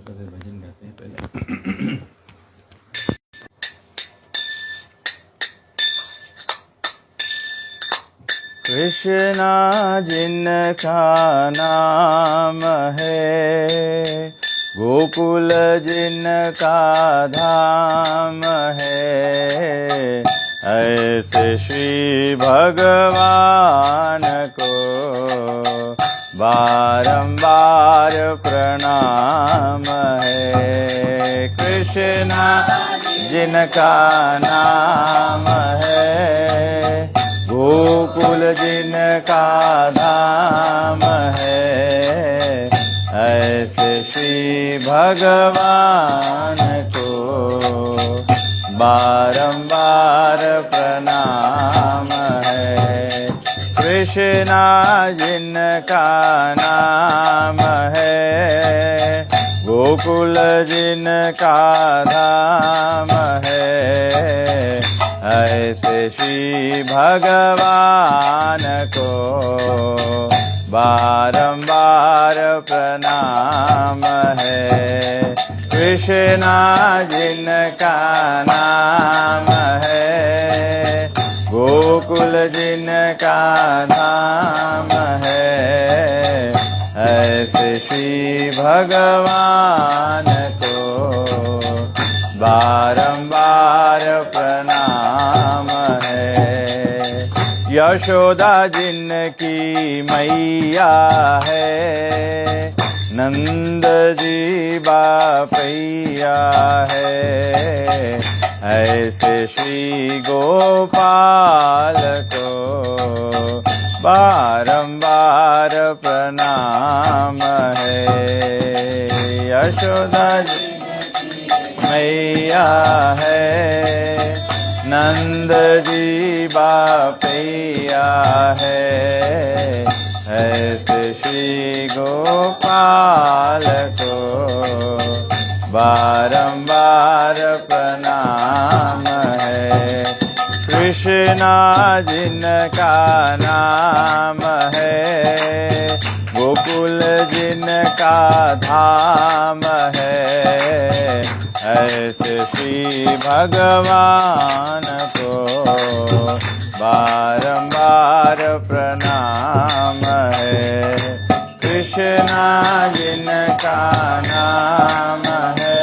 छोटा सा भजन गाते हैं पहले। कृष्णा जिनका नाम है, गोकुल जिनका धाम है, ऐसे श्री भगवान को बारंबार प्रणाम है। कृष्णा जिनका नाम है, गोकुल जिनका धाम है, ऐसे श्री भगवान को बारंबार प्रणाम है। कृष्णा जिनका नाम है, गोकुल जिनका धाम है, ऐसे श्री भगवान को बारंबार प्रणाम है। कृष्णा जिनका नाम है, गोकुल जिनका धाम है, ऐसे श्री भगवान को बारंबार प्रणाम है। यशोदा जिनकी मैया है, नंद जी बापैया है, ऐसे श्री गोपाल को बारंबार प्रणाम है। यशोदा मैया है, नंद जी बापैया है, ऐसे श्री गोपाल को बारंबार प्रणाम है। कृष्णा जिनका नाम है, गोकुल जिनका धाम है, ऐसे श्री भगवान को बारंबार प्रणाम है। कृष्णा जिनका नाम है,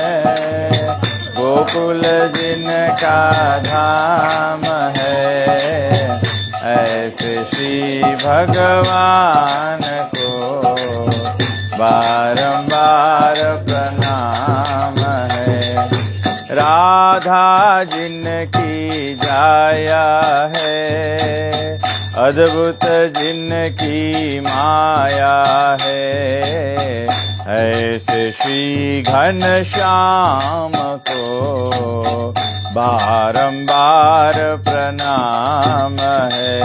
गोकुल जिनका धाम है, ऐसे श्री भगवान को बारंबार प्रणाम है। राधा जिनकी जाया है, अद्भुत जिनकी माया है, ऐसे श्री घनश्याम को बारंबार प्रणाम है।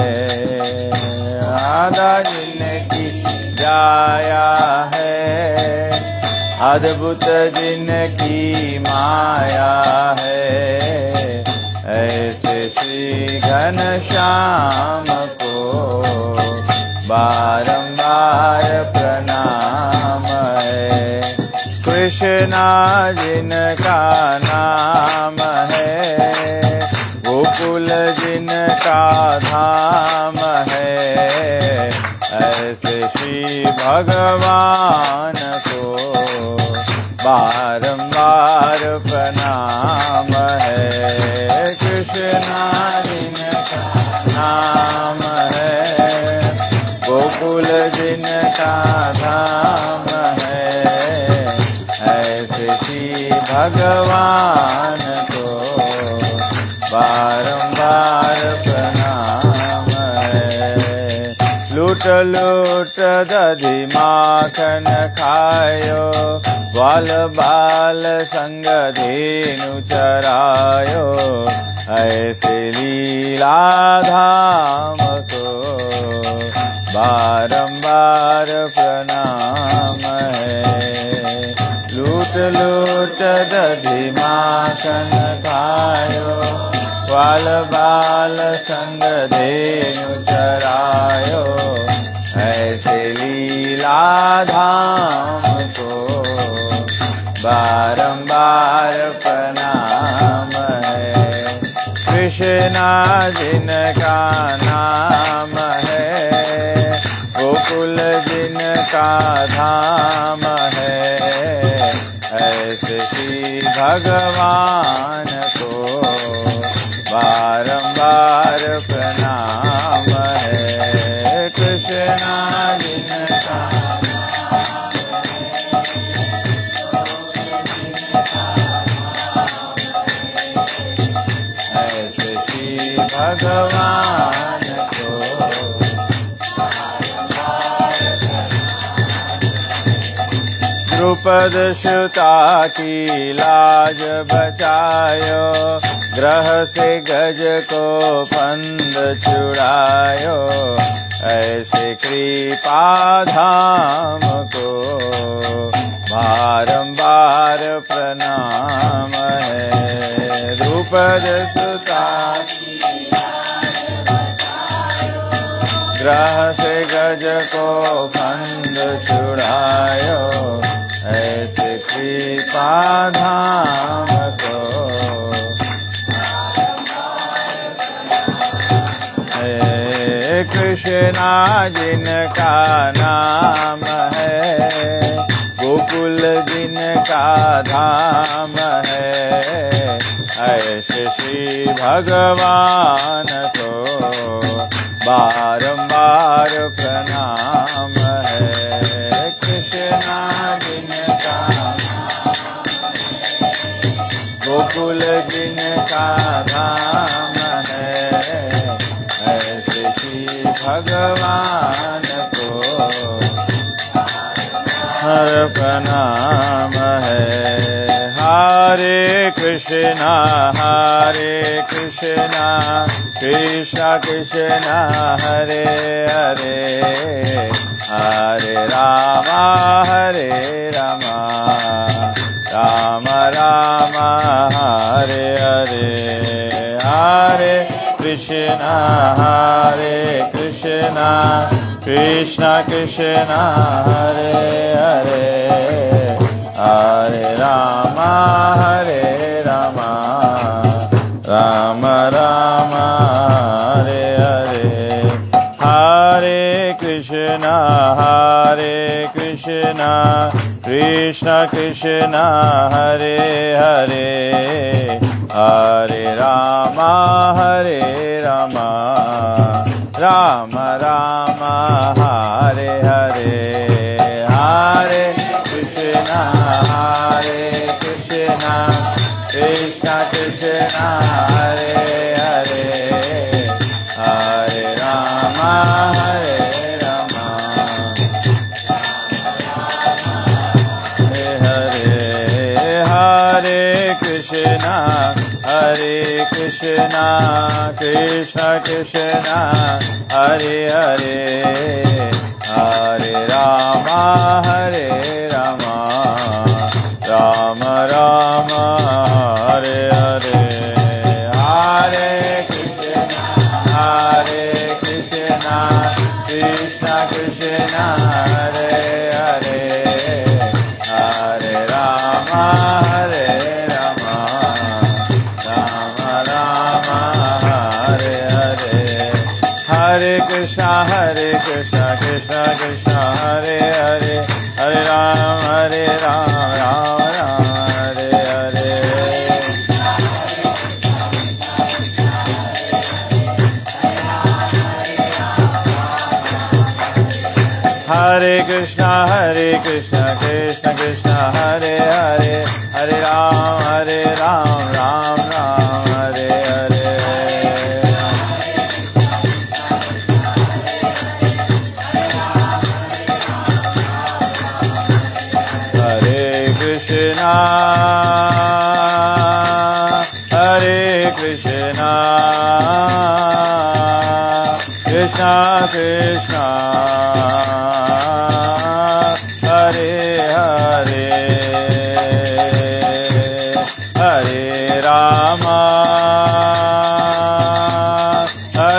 राधा जिनकी जाया है, अद्भुत जिनकी माया है, ऐसे श्री घनश्याम को बारंबार प्रणाम है। कृष्णा जिनका नाम है, गोकुल जिनका धाम है, ऐसे श्री भगवान को बारंबार प्रणाम है। कृष्णा जिनका नाम है, गोकुल जिनका धाम है, ऐसे श्री भगवान को बारंबार प्रणाम है। लूट लूट दधि माखन खायो, ग्वाल बाल संग धेनु चरायो, ऐसे लीला धाम को बारंबार प्रणाम है। लूट लूट दधि माखन खायो, ग्वाल बाल संग धेनु चरायो, ऐसे लीला धाम को बारंबार प्रणाम है। कृष्णा जिनका नाम है, गोकुल जिनका धाम है, ऐसे ही भगवान को बारंबार प्रणाम है। कृष्णा जिनका ऐसे ही भगवान को द्रुपद सुता की लाज बचायो, ग्रह से गज को फंद छुड़ायो, ऐसे कृपा धाम को बारंबार प्रणाम है। द्रुपद सुता ग्रह से गज को फंद छुड़ायो, ऐसे कृपा धाम को हे कृष्णा जिनका नाम है, गोकुल जिनका धाम है, ऐसे श्री भगवान को बारंबार प्रणाम है। कृष्णा जिनका गोकुल जिनका धाम है, ऐसे ही भगवान को हर प्रणाम है। हरे कृष्णा कृष्ण कृष्ण हरे हरे, हरे राम राम राम हरे हरे। हरे कृष्ण कृष्ण कृष्ण हरे हरे, हरे राम राम राम हरे हरे। हरे कृष्ण कृष्ण कृष्ण हरे हरे, हरे राम राम राम हरे हरे। हरे कृष्ण कृष्ण कृष्ण हरे हरे, हरे राम हरे हरे। हरे कृष्ण कृष्ण कृष्ण हरे हरे, हरे राम राम राम हरे हरे। हरे कृष्ण कृष्ण कृष्ण हरे हरे, हरे राम राम राम हरे हरे। हरे कृष्ण कृष्ण कृष्ण हरे हरे, हरे राम राम राम हरे हरे। हरे कृष्ण कृष्ण कृष्ण हरे हरे, हरे राम राम राम हरे हरे। हरे कृष्ण कृष्ण कृष्ण हरे हरे, हरे Ram Ram Ram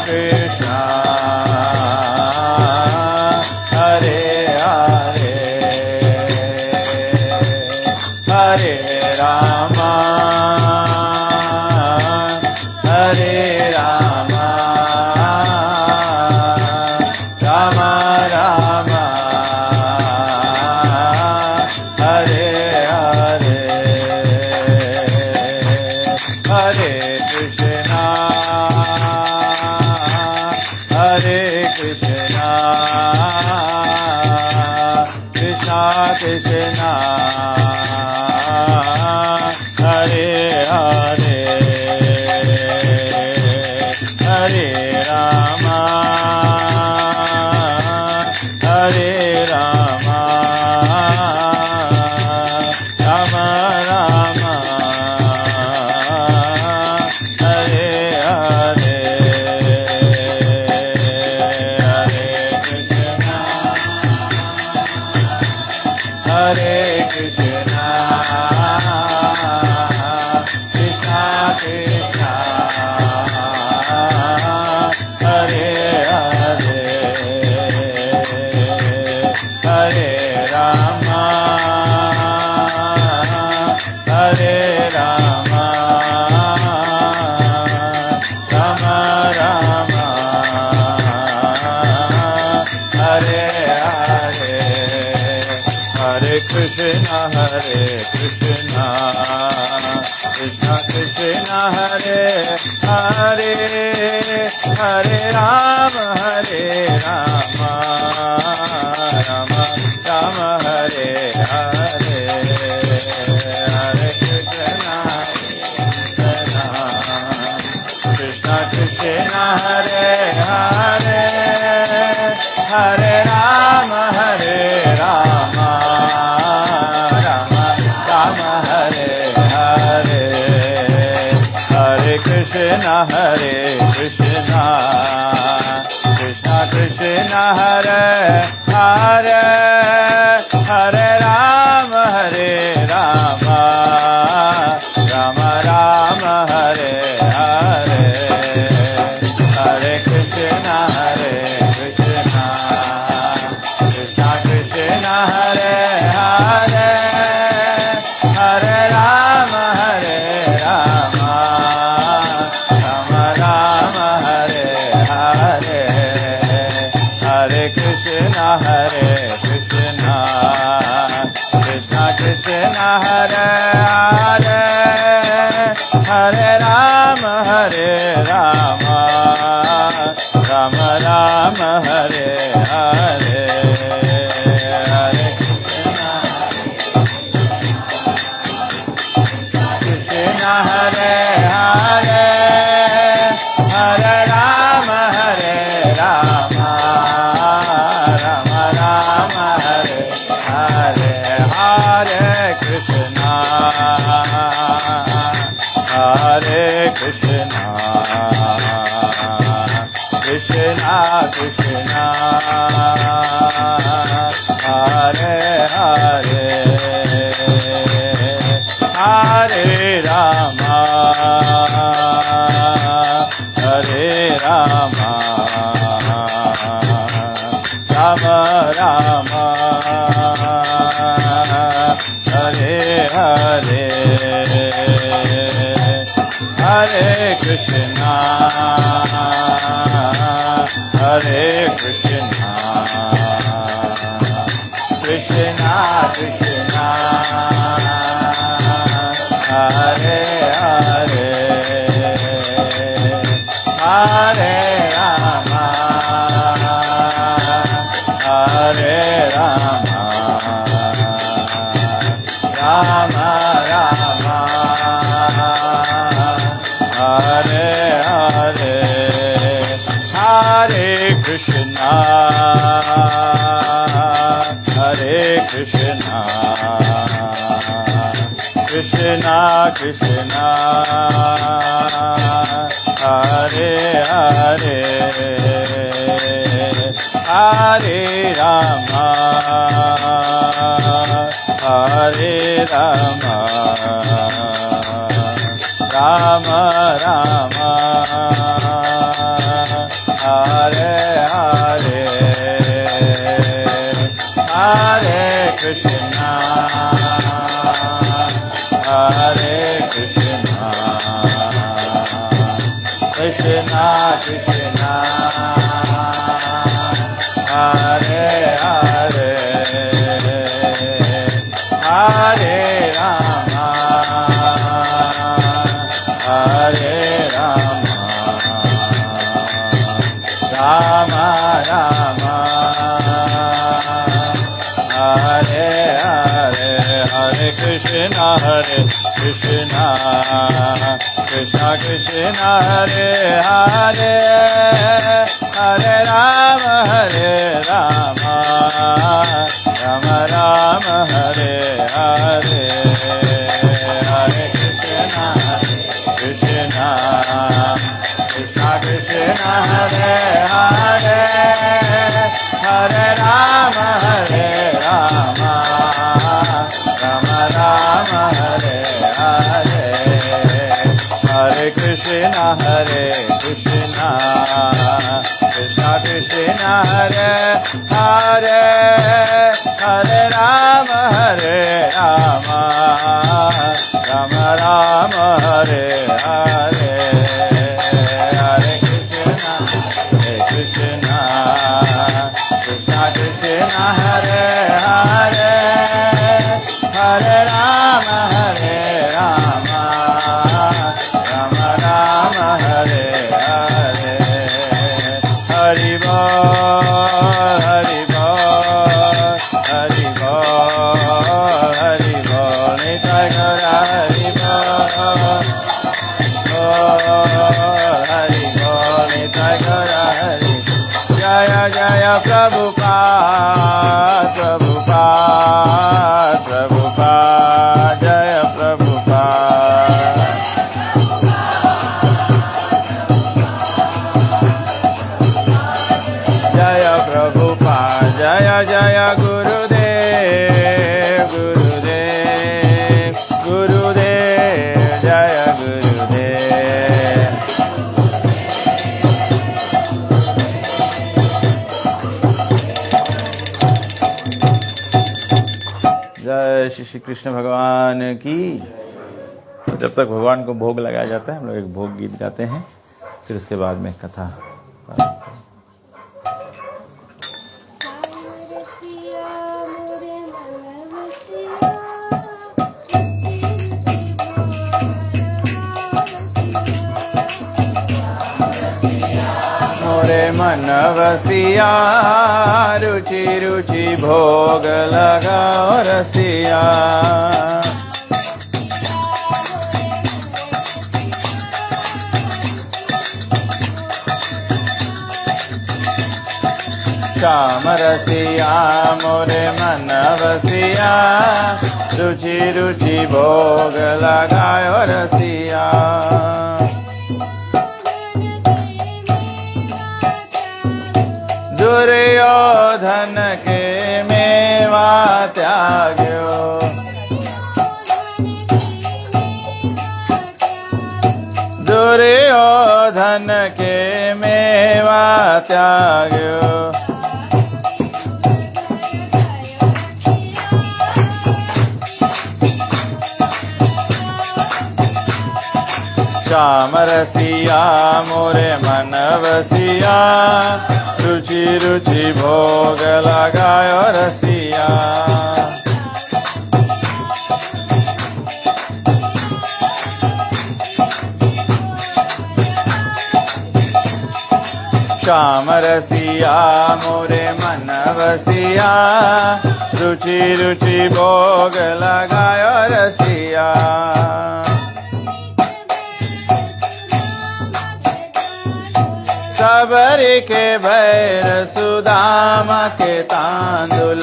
Krishna Hare Hare Hare Rama Hare Rama Rama Rama Hare Hare Hare Krishna Hare Krishna Krishna Krishna Hare Hare Hare Rama Hare Rama Rama Rama Hare Hare Hare Krishna Krishna Krishna Hare Hare Hare Rama Hare Rama Rama Rama Hare Hare Hare Krishna Krishna Krishna Hare Hare Hare Rama Rama Rama Hare Hare Hare Krishna Krishna Krishna Hare Hare Hare Rama Rama Rama Rama Hare Hare Hare Krishna Krishna Krishna Krishna Hare Hare Hare Rama Rama Rama Rama Hare Hare Hare Krishna Krishna Krishna Krishna Hare Hare Hare Rama Rama Rama Rama Hare Hare Hare Krishna Krishna Krishna Krishna Hare Hare Hare Rama Rama Rama Rama Hare Hare Hare Krishna Krishna Hare Hare Hare Rama Rama Rama Rama Hare Hare Hare Krishna Hare Krishna Krishna Krishna Hare Hare Hare Rama Hare Rama Rama Rama Hare Hare Hare Krishna Hare Krishna Krishna Krishna Hare Hare Hare Rama Hare Rama Rama Rama Hare Hare Hare Krishna Hare Krishna Krishna Krishna Hare Hare Hare Rama Hare Rama Rama Rama Krishna Krishna Hare Hare Hare Rama Hare Rama Rama Rama Hare Hare Hare Krishna Krishna Krishna Hare Hare Hare Rama Rama Rama Hare Hare Hare Krishna Krishna Krishna Hare Hare Hare Rama Rama Rama Hare Hare Hare Krishna Krishna Krishna Hare Hare Hare Rama Rama Rama Hare Hare Hare Krishna Krishna Krishna Hare Hare Hare Rama Rama Rama Hare Hare Hari Bol Hari Bol Hari Bol Hari Bol Nitai Gaura Hari Bol Hari Bol Nitai Gaura Hari Jaya Jaya Prabhupada Prabhupada Prabhupada Jaya Prabhupada Jaya Prabhupada Jaya Jaya Gurudev Gurudev Gurudev Jaya Gurudev जय श्री कृष्ण भगवान की। जब तक भगवान को भोग लगाया जाता है हम लोग एक भोग गीत गाते हैं, फिर उसके बाद में कथा। मोरे मन वसिया रुचि रुचि भोग लगाओ रसिया। श्याम रसिया मोरे मन वसिया रुचि रुचि भोग लगाओ रसिया। दुर्योधन के मेवा त्याग्यो दुर्योधन के मेवा त्याग्यो। श्याम रसिया मोरे मन वसिया रुचि रुचि भोग लगायो रसिया। श्याम रसिया मोरे मन वसिया रुचि रुचि भोग लगायो रसिया। सबरी के भैर सुदामा के तांदुल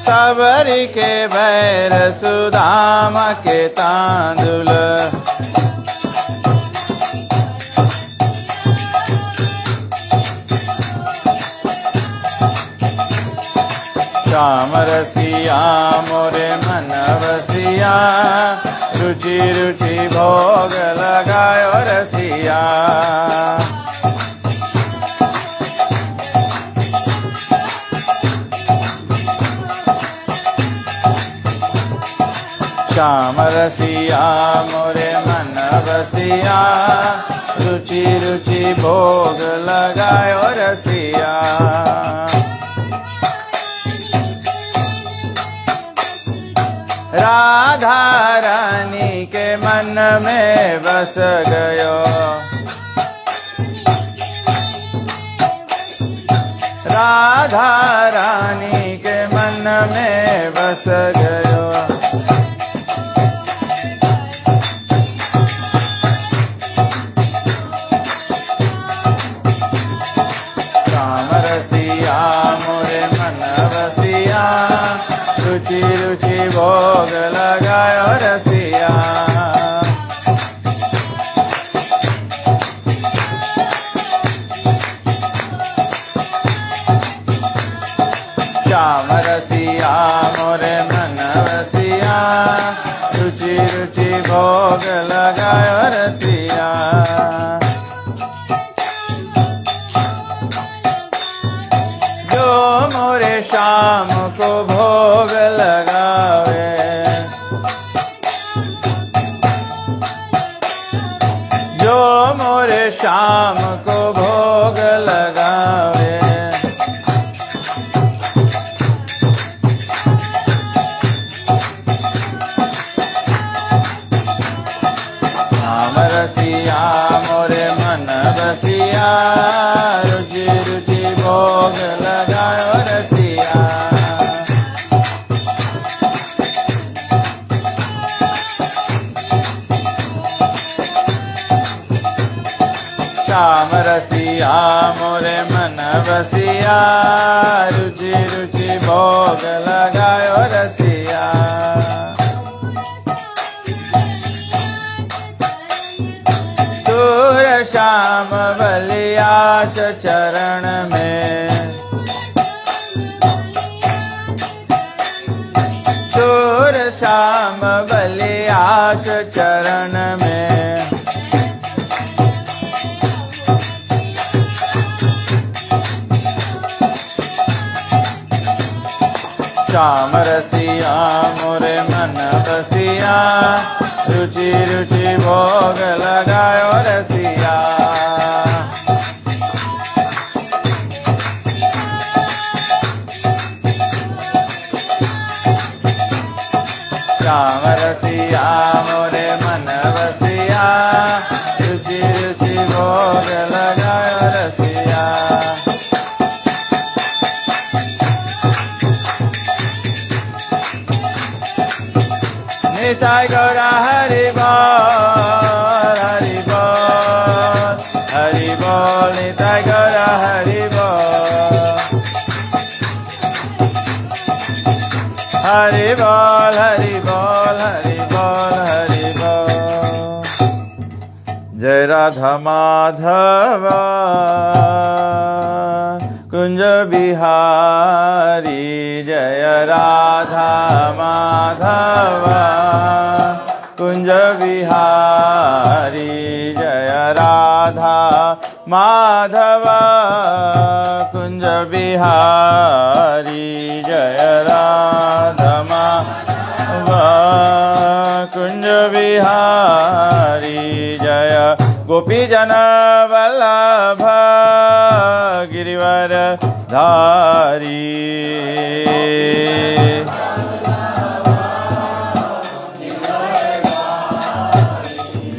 सबरी के भैर सुदामा के तांदुल। श्याम रसिया मोरे मन वसिया रुचि रुचि भोग लगायो रसिया। श्याम रसिया मोरे मन बसिया, रुचि रुचि भोग लगायो रसिया। राधा रानी के मन में बस गयो, राधा रानी के मन में बस गयो। श्याम रसिया मोरे मन बसिया, रुचि रुचि भोग लगायो रसिया। श्याम रसिया मोरे मन बसिया, रुचि रुचि भोग लगायो रसिया। जो मोरे श्याम को भोग लगावे, जो मोरे श्याम को भोग लगावे। श्याम रसिया मोरे मन बसिया, रुचि रुचि भोग लगायो रसिया। श्याम रसिया मोरे मन बसिया, रुचि रुचि भोग लगायो रसिया। सूर श्याम बलियाश चरण में, सूर श्याम बलियाश चरण में। श्याम रसिया मोरे मन बसिया, रुचि रुचि भोग लगायो रसिया। श्याम रसिया मोरे मन बसिया, रुचि रुचि भोग लगायो रसिया। निताय गौरा हरि बोल, हरि बोल, हरि बोल, निताय गौरा हरि बोल, हरि बोल, हरि बोल, हरि बोल, हरि बोल। जय राधा माधव कुंज बिहारी, जय राधा माधव कुंज बिहारी, जय राधा माधव कुंज बिहारी, जय राधा माधव कुंज बिहारी, जय गोपी जन वल्लभ गिरिवर धारी।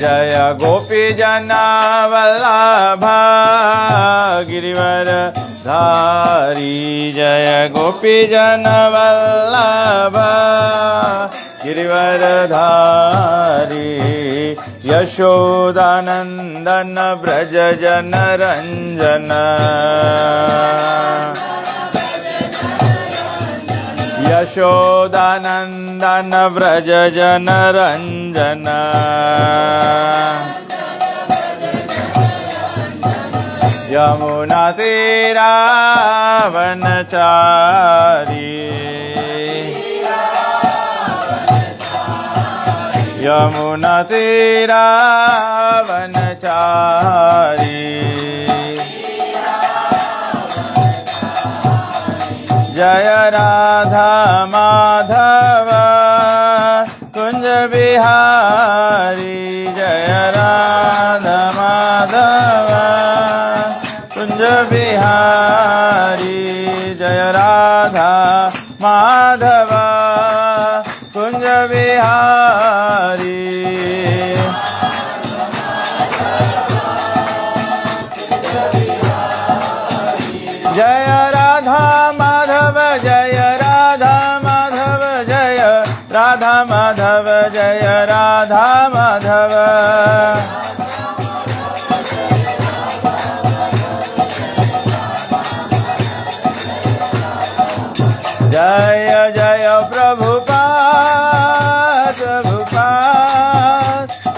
जय गोपी जन वल्लभ गिरिवर धारी, जय गोपी जन वल्लभ गिरिवर धारी। यशोदानंदन ब्रज जन रंजन, यशोदानंदन ब्रज जन रंजन। यमुना तेरा वनचारी, यमुना तेरा वनचारी। जय राधा माधव कुंज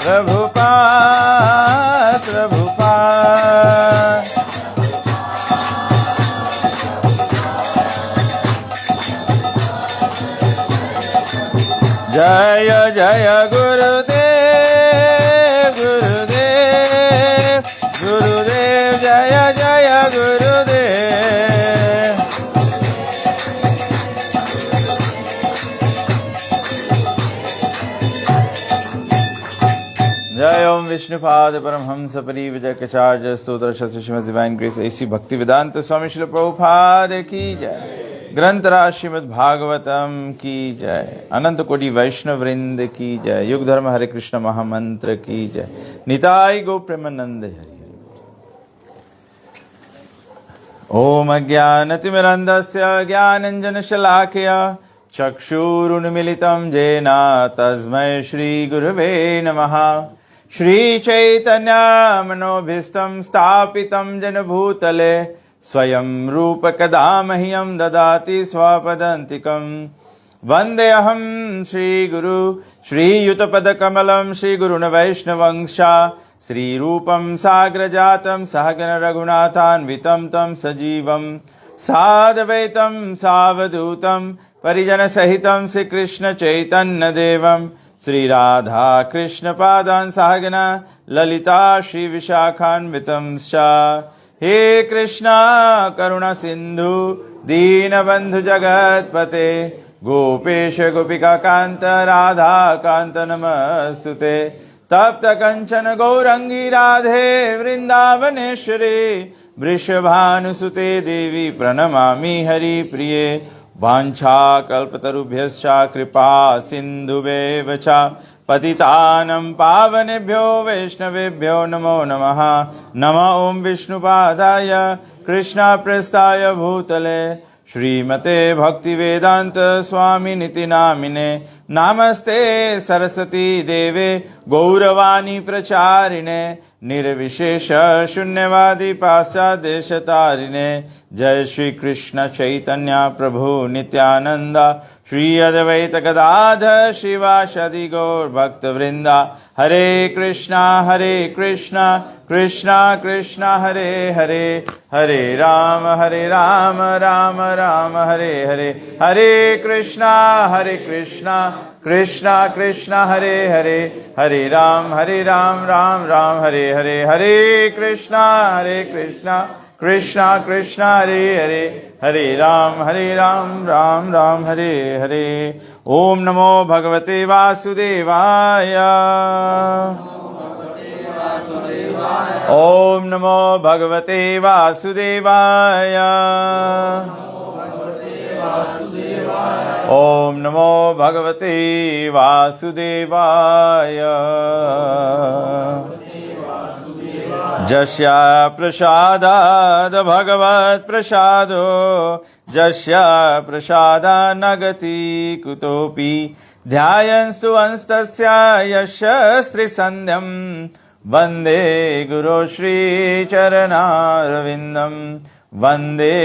प्रभुपाद प्रभुपाद। जय जय गुरुदेव गुरुदेव गुरुदेव जय जय गुरुदेव। जय ओम विष्णुपाद परमहंस परिव्राजकाचार्य स्तोत्र शस्त्र श्रीमद् डिवाइन ग्रेस ऐसी भक्ति वेदांत स्वामी श्रील प्रभुपाद की जय। ग्रंथराज श्रीमद् भागवतम की जय। अनंत कोटि वैष्णव वृंद की जय। युग धर्म हरे कृष्ण महामंत्र की जय। निताय गो प्रेमानंद हरि हरि। ओम अज्ञानतिमिरन्धस्य ज्ञानाञ्जनशलाकया चक्षुरुन्मिलितं येन तस्मै श्रीगुरवे नमः। श्रीचैतन्य मनोभीष्टं स्थापितं जनभूतले स्वयं रूप कदा मह्यं ददाति स्वपदान्तिकं। वन्देऽहं श्रीगुरु श्रीयुतपदकमलं श्रीगुरुन् वैष्णवंशा श्रीरूपं साग्रजातं सहगण रघुनाथान्वितं तं सजीवं साद्वैतं सावधूतं परिजनसहितं श्रीकृष्ण चैतन्यदेवं श्रीराधा कृष्णपादान् सहगण ललिता श्रीविशाखान्वितं च। हे कृष्णा करुणा सिंधु दीनबंधु जगतपते गोपेश गोपिका कांत राधा कांत नमस्तुते। तप्त कंचन गौरंगी राधे वृंदावनेश्वरी वृषभानुसुते देवी प्रणमामि हरिप्रिये। वाञ्छाकल्पतरुभ्यश्च कृपा सिन्धुभ्येव च पतितानं पावनेभ्यो वैष्णवेभ्यो नमो नमः। नमः ओं विष्णुपादाय कृष्णप्रेष्ठाय भूतले श्रीमते भक्तिवेदांत स्वामिनिति नामिने। नमस्ते सरस्वती देवे गौरवाणी प्रचारिणे निर्विशेष शून्यवादी पाश्चादेशतारिणे। जय श्री कृष्ण चैतन्य प्रभु नित्यानंद श्री अद्वैत गदाधर शिवासादि गौर भक्त वृंदा। हरे कृष्णा कृष्णा कृष्णा हरे हरे हरे राम राम राम हरे हरे। हरे कृष्णा कृष्णा कृष्णा हरे हरे हरे राम राम राम हरे हरे। हरे कृष्णा कृष्णा कृष्णा हरे हरे हरे राम राम राम हरे हरे। ओम नमो भगवते वासुदेवाय। ओम नमो भगवते वासुदेवाय। ओम नमो भगवते वासुदेवाय। जस्य प्रसादाद् भगवत् प्रसादो जस्य प्रसादात् न गति कुतोऽपि। ध्यायन्तु अंस्तस्य यस्य श्रीसन्ध्यं वन्दे गुरो श्रीचरणारविन्दं। वन्दे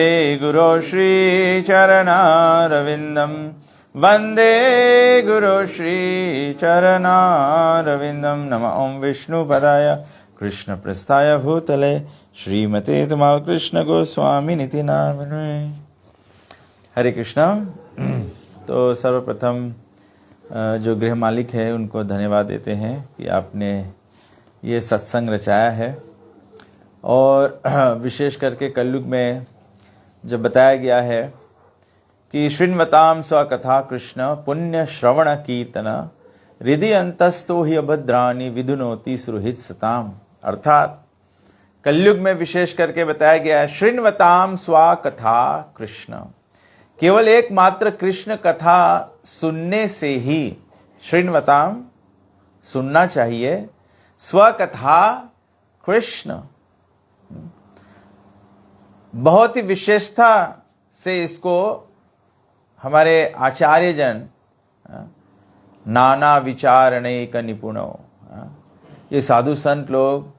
गुरो श्रीचरणारविन्दं। वन्दे गुरो श्रीचरणारविन्दं। नमः ओं विष्णुपदाय कृष्ण प्रस्थाय भूतले श्रीमते तमाल कृष्ण गोस्वामी निति नामिने। हरे कृष्णा। तो सर्वप्रथम जो गृह मालिक है उनको धन्यवाद देते हैं कि आपने ये सत्संग रचाया है। और विशेष करके कलयुग में जब बताया गया है कि शृण्वताम स्वकथा कृष्ण पुण्य श्रवण कीर्तन हृदि अंतस्तो ही अभद्राणि विधुनोति सुहृद सताम। अर्थात कलयुग में विशेष करके बताया गया है शृण्वताम स्वकथा कृष्ण। केवल एकमात्र कृष्ण कथा सुनने से ही, शृण्वताम सुनना चाहिए, स्वकथा कृष्ण बहुत ही विशेषता से इसको हमारे आचार्य जन नाना विचारणैक निपुणो, ये साधु संत लोग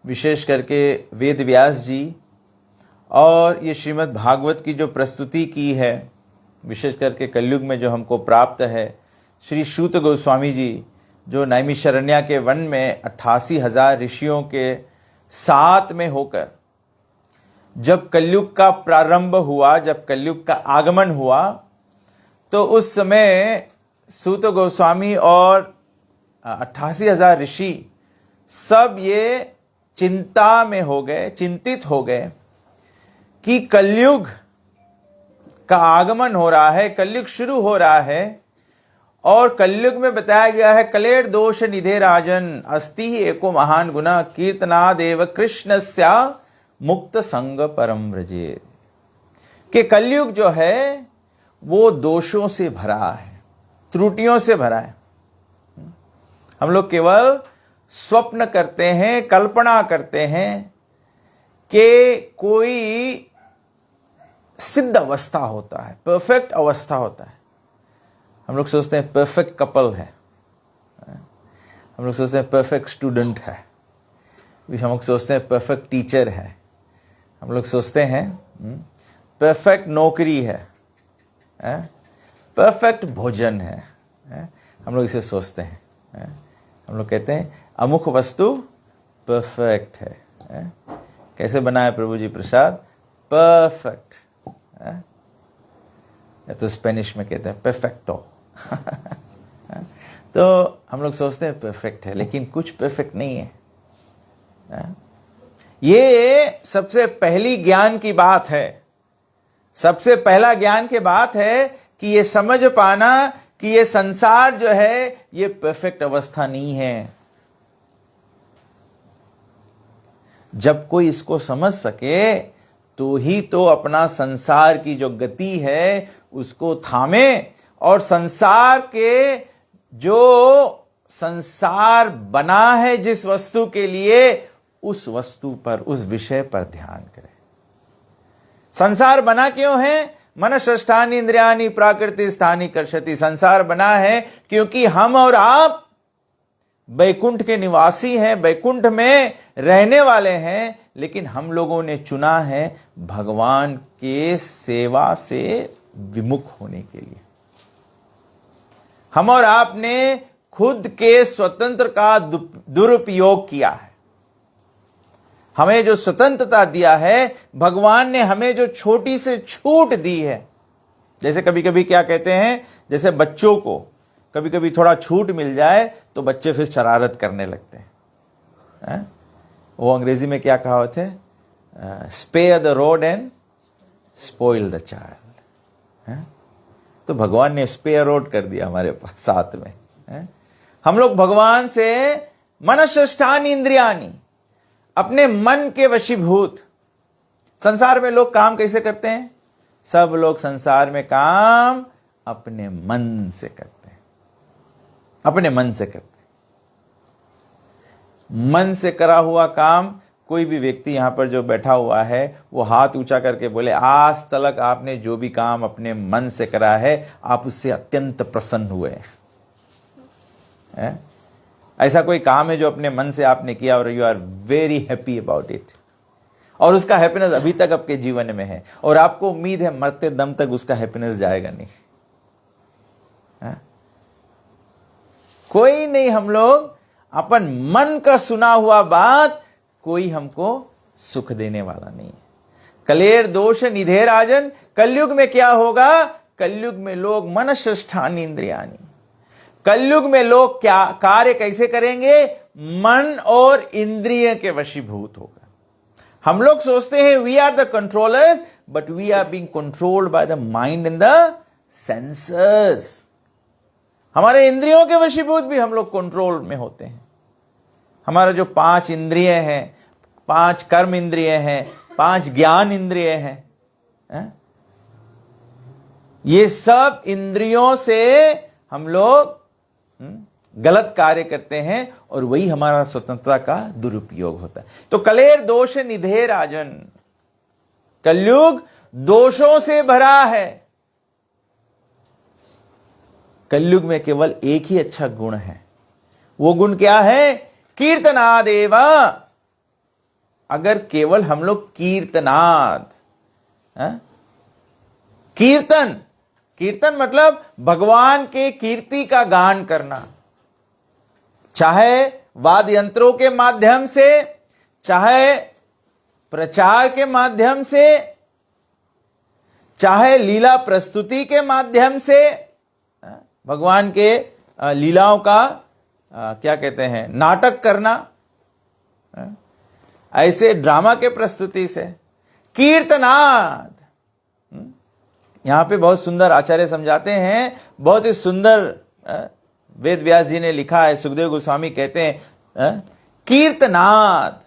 विशेष करके वेद व्यास जी और ये श्रीमद् भागवत की जो प्रस्तुति की है, विशेष करके कलयुग में जो हमको प्राप्त है, श्री सूत गोस्वामी जी जो नैमिषारण्य के वन में 88,000 ऋषियों के साथ में होकर जब कलयुग का प्रारंभ हुआ, जब कलयुग का आगमन हुआ, तो उस समय सूत गोस्वामी और 88,000 ऋषि सब ये चिंता में हो गए, चिंतित हो गए कि कलयुग का आगमन हो रहा है, कलयुग शुरू हो रहा है। और कलयुग में बताया गया है कलेर दोष निधे राजन अस्ति ही एको महान गुना कीर्तनादेव कृष्णस्या मुक्त संग परम व्रजे। कि कलयुग जो है वो दोषों से भरा है, त्रुटियों से भरा है। हम लोग केवल स्वप्न करते हैं, कल्पना करते हैं कि कोई सिद्ध अवस्था होता है, परफेक्ट अवस्था होता है। हम लोग सोचते हैं परफेक्ट कपल है, हम लोग सोचते हैं परफेक्ट स्टूडेंट है, हम लोग सोचते हैं परफेक्ट टीचर है, हम लोग सोचते हैं परफेक्ट नौकरी है, परफेक्ट भोजन है, हम लोग इसे सोचते हैं। हम लोग कहते हैं अमुक वस्तु परफेक्ट है। कैसे बना है प्रभु जी प्रसाद? परफेक्ट। या तो स्पेनिश में कहते हैं परफेक्टो। तो हम लोग सोचते हैं परफेक्ट है, लेकिन कुछ परफेक्ट नहीं है। ये सबसे पहली ज्ञान की बात है, सबसे पहला ज्ञान की बात है कि ये समझ पाना कि ये संसार जो है ये परफेक्ट अवस्था नहीं है। जब कोई इसको समझ सके तो ही तो अपना संसार की जो गति है उसको थामे, और संसार के जो संसार बना है जिस वस्तु के लिए, उस वस्तु पर, उस विषय पर ध्यान करे। संसार बना क्यों है? मन षष्ठानि इंद्रियानि प्राकृति स्थानि कर्षति। संसार बना है क्योंकि हम और आप बैकुंठ के निवासी हैं, बैकुंठ में रहने वाले हैं, लेकिन हम लोगों ने चुना है भगवान के सेवा से विमुख होने के लिए। हम और आपने खुद के स्वतंत्र का दुरुपयोग किया है। हमें जो स्वतंत्रता दिया है, भगवान ने हमें जो छोटी से छूट दी है, जैसे कभी कभी क्या कहते हैं, जैसे बच्चों को कभी कभी थोड़ा छूट मिल जाए तो बच्चे फिर शरारत करने लगते हैं। वो अंग्रेजी में क्या कहावत है? Spare the rod and spoil the child. तो भगवान ने स्पेयर रोड कर दिया हमारे पास साथ में। हम लोग भगवान से मनश्रेष्ठानि इंद्रियानि, अपने मन के वशीभूत। संसार में लोग काम कैसे करते हैं? सब लोग संसार में काम अपने मन से करते हैं, अपने मन से करते हैं। मन से करा हुआ काम, कोई भी व्यक्ति यहां पर जो बैठा हुआ है वो हाथ ऊंचा करके बोले आज तक आपने जो भी काम अपने मन से करा है आप उससे अत्यंत प्रसन्न हुए हैं। ऐसा कोई काम है जो अपने मन से आपने किया और you are very happy about it, और उसका हैप्पीनेस अभी तक आपके जीवन में है, और आपको उम्मीद है मरते दम तक उसका हैप्पीनेस जाएगा नहीं। कोई नहीं, हम लोग अपन मन का सुना हुआ बात कोई हमको सुख देने वाला नहीं है। कलेर दोष निधे राजन। कलयुग में क्या होगा? कलयुग में लोग मनश्रेष्ठानि इंद्रियानि, कलयुग में लोग क्या कार्य कैसे करेंगे? मन और इंद्रिय के वशीभूत होगा। हम लोग सोचते हैं we are the controllers, but we are being controlled by the mind and the senses. हमारे इंद्रियों के वशीभूत भी हम लोग कंट्रोल में होते हैं। हमारा जो 5 इंद्रिय हैं, 5 कर्म इंद्रिय हैं, 5 ज्ञान इंद्रिय हैं, ये सब इंद्रियों से हम लोग गलत कार्य करते हैं, और वही हमारा स्वतंत्रता का दुरुपयोग होता है। तो कलेर दोष निधे राजन। कलयुग दोषों से भरा है। कलयुग में केवल एक ही अच्छा गुण है। वो गुण क्या है? कीर्तनादेव। अगर केवल हम लोग कीर्तनाद, कीर्तन मतलब भगवान के कीर्ति का गान करना, चाहे वाद्य यंत्रों के माध्यम से, चाहे प्रचार के माध्यम से, चाहे लीला प्रस्तुति के माध्यम से, भगवान के लीलाओं का क्या कहते हैं, नाटक करना, ऐसे ड्रामा के प्रस्तुति से, कीर्तनाद। यहां पे बहुत सुंदर आचार्य समझाते हैं, बहुत ही सुंदर वेद व्यास जी ने लिखा है, सुखदेव गोस्वामी कहते हैं कीर्तनाद।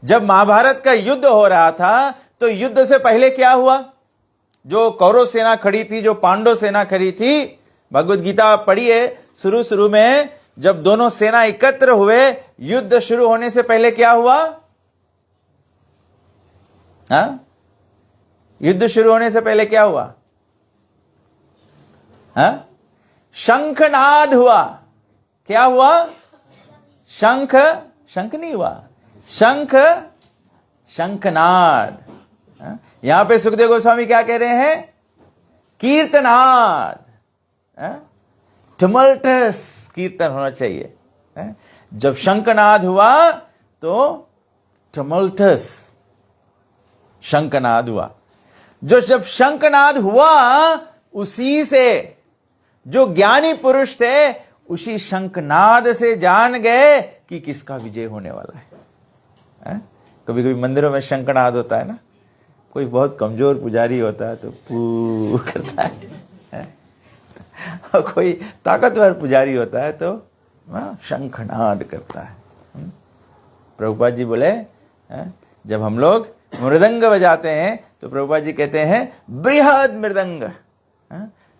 जब महाभारत का युद्ध हो रहा था तो युद्ध से पहले क्या हुआ? जो कौरव सेना खड़ी थी, जो पांडव सेना खड़ी थी, भगवत गीता पढ़िए, शुरू में जब दोनों सेना एकत्र हुए, युद्ध शुरू होने से पहले क्या हुआ? युद्ध शुरू होने से पहले क्या हुआ? शंखनाद हुआ। क्या हुआ? शंख नहीं हुआ, शंखनाद। यहां पे सुखदेव गोस्वामी क्या कह रहे हैं? कीर्तनाद, टमल्टस कीर्तन होना चाहिए। जब शंखनाद हुआ तो टमल्टस शंखनाद हुआ। जब शंखनाद हुआ, उसी से जो ज्ञानी पुरुष थे, उसी शंखनाद से जान गए कि किसका विजय होने वाला है। कभी कभी मंदिरों में शंखनाद होता है ना, कोई बहुत कमजोर पुजारी होता है तो पू करता है, और कोई ताकतवर पुजारी होता है तो शंखनाद करता है। प्रभुपाद जी बोले, जब हम लोग मृदंग बजाते हैं तो प्रभुपाद जी कहते हैं बृहद मृदंग।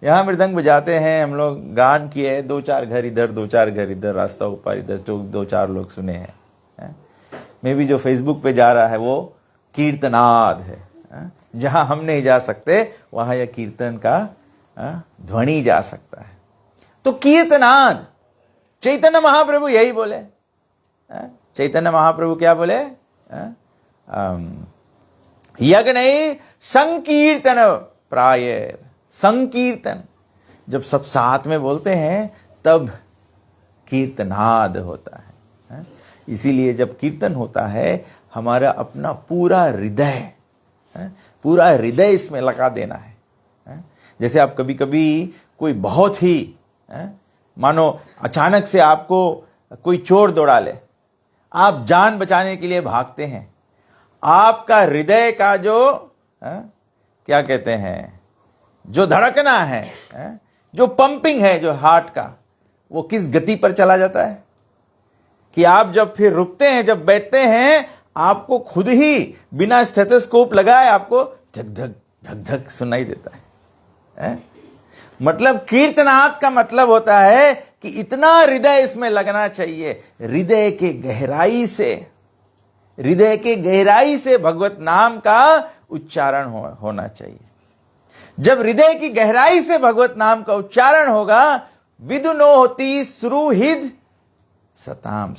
यहां मृदंग बजाते हैं हम लोग, गान किए, 2-4 घर इधर 2-4 घर इधर, रास्ता ऊपर इधर, तो 2-4 लोग सुने हैं। मे भी जो फेसबुक पे जा रहा है वो कीर्तनाद है। जहां हम नहीं जा सकते वहां यह कीर्तन का ध्वनि जा सकता है। तो कीर्तनाद, चैतन्य महाप्रभु यही बोले। चैतन्य महाप्रभु क्या बोले? यज्ञ संकीर्तन प्राय। संकीर्तन जब सब साथ में बोलते हैं तब कीर्तनाद होता है। इसीलिए जब कीर्तन होता है, हमारा अपना पूरा हृदय इसमें लगा देना है। जैसे आप कभी कभी कोई बहुत ही मानो अचानक से आपको कोई चोर दौड़ा ले, आप जान बचाने के लिए भागते हैं, आपका हृदय का जो क्या कहते हैं, जो धड़कना है, जो पंपिंग है, जो हार्ट का, वो किस गति पर चला जाता है कि आप जब फिर रुकते हैं, जब बैठते हैं, आपको खुद ही बिना स्टेथोस्कोप लगाए आपको धक धक धक धक सुनाई देता है। मतलब कीर्तनाद का मतलब होता है कि इतना हृदय इसमें लगना चाहिए, हृदय के गहराई से भगवत नाम का उच्चारण होना चाहिए। जब हृदय की गहराई से भगवत नाम का उच्चारण होगा, विदुनो होती सुहृद सताम।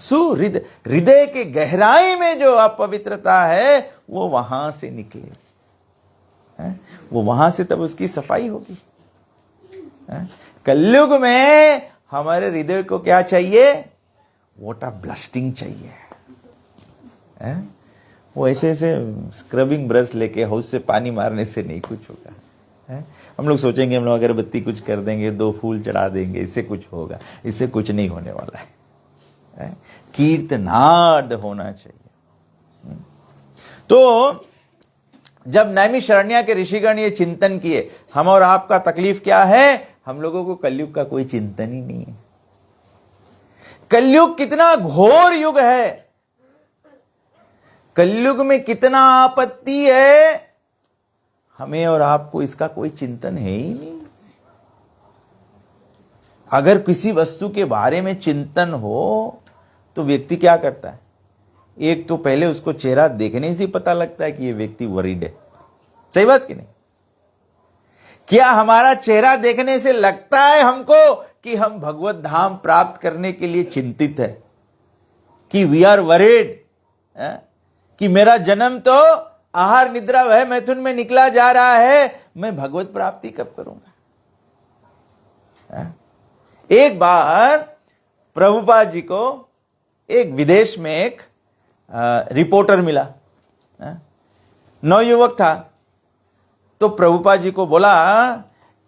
हृदय के गहराई में जो अपवित्रता है वो वहां से निकलेगी, वो वहां से तब उसकी सफाई होगी। कलयुग में हमारे हृदय को क्या चाहिए? वाटर ब्लास्टिंग चाहिए। वो ऐसे स्क्रबिंग ब्रश लेके हाउस से पानी मारने से नहीं कुछ होगा। हम लोग सोचेंगे हम लोग अगरबत्ती कुछ कर देंगे, 2 फूल चढ़ा देंगे, इससे कुछ होगा। इससे कुछ नहीं होने वाला है। कीर्तनाद होना चाहिए। तो जब नैमिषारण्य के ऋषिगण ये चिंतन किए, हम और आपका तकलीफ क्या है? हम लोगों को कलयुग का कोई चिंतन ही नहीं है। कलयुग कितना घोर युग है, कलयुग में कितना आपत्ति है, हमें और आपको इसका कोई चिंतन है ही नहीं। अगर किसी वस्तु के बारे में चिंतन हो तो व्यक्ति क्या करता है? एक तो पहले उसको चेहरा देखने से पता लगता है कि ये व्यक्ति वरीड है। सही बात कि नहीं? क्या हमारा चेहरा देखने से लगता है हमको कि हम भगवत धाम प्राप्त करने के लिए चिंतित है, कि वी आर वरीड, कि मेरा जन्म तो आहार निद्रा वह मैथुन में निकला जा रहा है, मैं भगवत प्राप्ति कब करूंगा? एक बार प्रभुपाद जी को एक विदेश में एक रिपोर्टर मिला, नवयुवक था। तो प्रभुपाद जी को बोला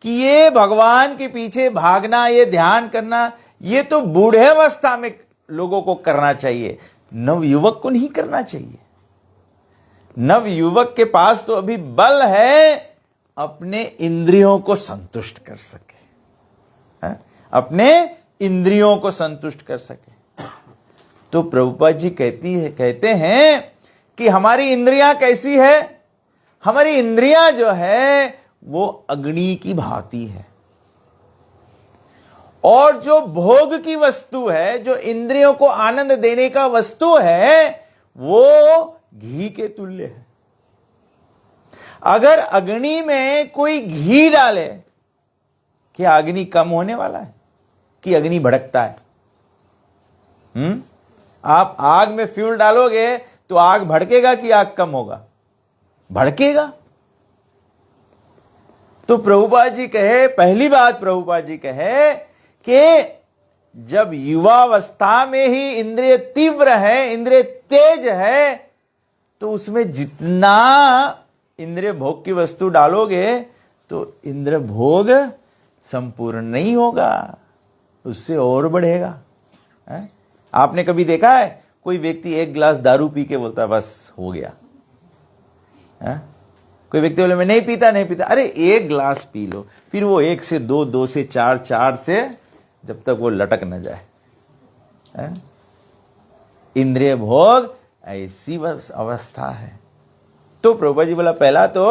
कि ये भगवान के पीछे भागना, ये ध्यान करना, ये तो बूढ़े अवस्था में लोगों को करना चाहिए, नवयुवक को नहीं करना चाहिए। नवयुवक के पास तो अभी बल है अपने इंद्रियों को संतुष्ट कर सके, अपने इंद्रियों को संतुष्ट कर सके। तो प्रभुपाद जी कहते हैं कि हमारी इंद्रियां कैसी है? हमारी इंद्रियां जो है वो अग्नि की भांति है, और जो भोग की वस्तु है, जो इंद्रियों को आनंद देने का वस्तु है, वो घी के तुल्य है। अगर अग्नि में कोई घी डाले, क्या अग्नि कम होने वाला है कि अग्नि भड़कता है? आप आग में फ्यूल डालोगे तो आग भड़केगा कि आग कम होगा? भड़केगा। तो प्रभुपाद जी कहे, पहली बात प्रभुपाद जी कहे कि जब युवावस्था में ही इंद्रिय तीव्र है, इंद्रिय तेज है, तो उसमें जितना इंद्रिय भोग की वस्तु डालोगे तो इंद्रिय भोग संपूर्ण नहीं होगा, उससे और बढ़ेगा। आपने कभी देखा है कोई व्यक्ति एक गिलास दारू पी के बोलता है बस हो गया? कोई व्यक्ति बोले मैं नहीं पीता, अरे एक गिलास पी लो, फिर वो 1 से 2, 2 से 4, 4 से जब तक वो लटक न जाए। इंद्रिय भोग ऐसी अवस्था है। तो प्रभुपाद जी बोला, पहला तो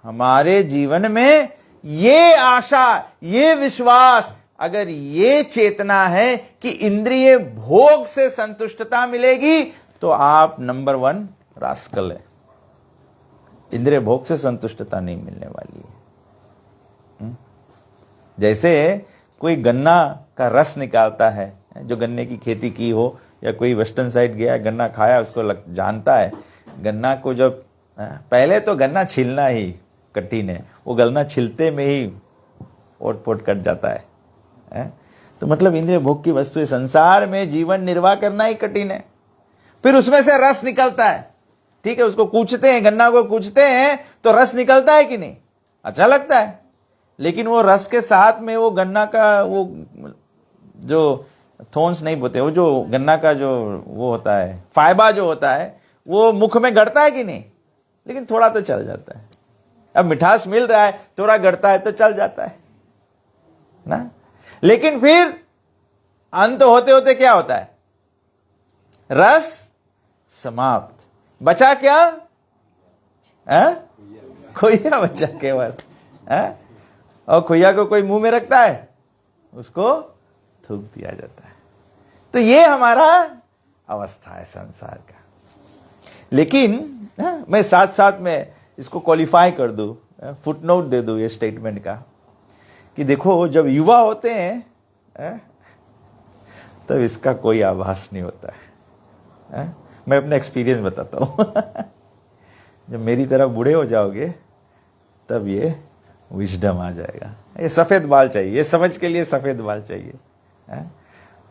हमारे जीवन में ये आशा, ये विश्वास, अगर ये चेतना है कि इंद्रिय भोग से संतुष्टता मिलेगी, तो आप नंबर 1 रास्कल है। इंद्रिय भोग से संतुष्टता नहीं मिलने वाली है। जैसे कोई गन्ना का रस निकालता है, जो गन्ने की खेती की हो, या कोई वेस्टर्न साइड गया, गन्ना खाया, उसको जानता है गन्ना को जब पहले तो गन्ना छीलना ही कठिन है, वो गन्ना छिलते में ही ओट पोट कट जाता है। तो मतलब इंद्रिय भोग की वस्तु संसार में जीवन निर्वाह करना ही कठिन है। फिर उसमें से रस निकलता है, ठीक है, उसको कूचते हैं, गन्ना को कूचते हैं तो रस निकलता है कि नहीं? अच्छा लगता है, लेकिन वो रस के साथ में वो गन्ना का वो जो थोन्स नहीं बोते, वो जो गन्ना का जो वो होता है, फाइबर जो होता है, वो मुख में गड़ता है कि नहीं? लेकिन थोड़ा तो चल जाता है। अब मिठास मिल रहा है, थोड़ा गड़ता है तो चल जाता है ना। लेकिन फिर अंत होते होते क्या होता है? रस समाप्त। बचा क्या? खोइया बचा केवल। और खोइया को कोई मुंह में रखता है, उसको थूक दिया जाता है। तो ये हमारा अवस्था है संसार का। लेकिन मैं साथ साथ में इसको क्वालिफाई कर दूं, फुटनोट दे दूं ये स्टेटमेंट का, कि देखो जब युवा होते हैं तब इसका कोई आभास नहीं होता है। मैं अपना एक्सपीरियंस बताता हूँ। जब मेरी तरह बूढ़े हो जाओगे तब ये विजडम आ जाएगा। ये सफेद बाल चाहिए, ये समझ के लिए सफेद बाल चाहिए।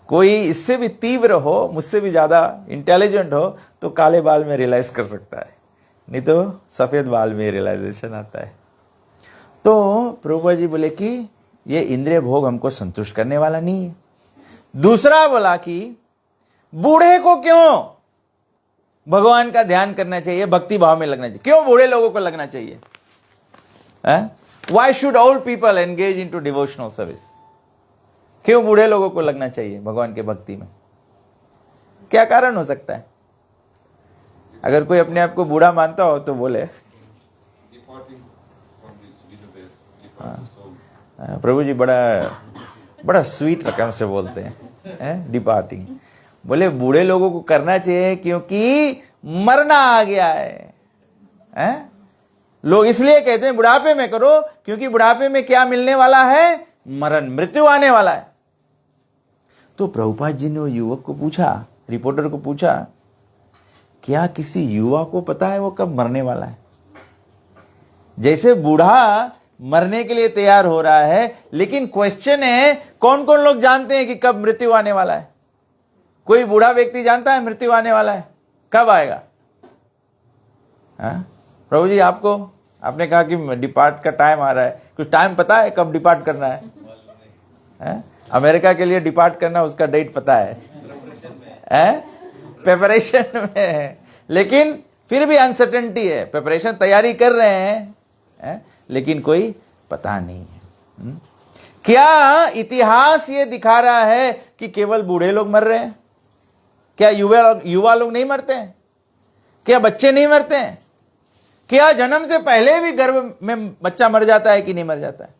कोई इससे भी तीव्र हो, मुझसे भी ज्यादा इंटेलिजेंट हो, तो काले बाल में रियलाइज कर सकता है, नहीं तो सफेद बाल में रियलाइजेशन आता है। तो प्रभुपाद जी बोले कि ये इंद्रिय भोग हमको संतुष्ट करने वाला नहीं है। दूसरा बोला कि बूढ़े को क्यों भगवान का ध्यान करना चाहिए, भक्ति भाव में लगना चाहिए? क्यों बूढ़े लोगों को लगना चाहिए? Why should old people engage into devotional service? क्यों बूढ़े लोगों को लगना चाहिए भगवान के भक्ति में? क्या कारण हो सकता है? अगर कोई अपने आप को बूढ़ा मानता हो तो बोले। प्रभु जी बड़ा स्वीट रकम से बोलते हैं, डिपार्टिंग। बोले बूढ़े लोगों को करना चाहिए क्योंकि मरना आ गया है। लोग इसलिए कहते हैं बुढ़ापे में करो, क्योंकि बुढ़ापे में क्या मिलने वाला है? मरण, मृत्यु आने वाला है। तो प्रभुपाद जी ने वो युवक को पूछा, रिपोर्टर को पूछा, क्या किसी युवा को पता है वो कब मरने वाला है? जैसे बूढ़ा मरने के लिए तैयार हो रहा है, लेकिन क्वेश्चन है कौन कौन लोग जानते हैं कि कब मृत्यु आने वाला है? कोई बूढ़ा व्यक्ति जानता है मृत्यु आने वाला है, कब आएगा? प्रभु जी आपको, आपने कहा कि डिपार्ट का टाइम आ रहा है, कुछ टाइम पता है कब डिपार्ट करना है? अमेरिका के लिए डिपार्ट करना, उसका डेट पता है? प्रिपरेशन में है, लेकिन फिर भी अनसर्टेनिटी है। प्रिपरेशन तैयारी कर रहे हैं, लेकिन कोई पता नहीं है। क्या इतिहास ये दिखा रहा है कि केवल बूढ़े लोग मर रहे हैं? क्या युवा लोग नहीं मरते हैं? क्या बच्चे नहीं मरते हैं? क्या जन्म से पहले भी गर्भ में बच्चा मर जाता है कि नहीं मर जाता है?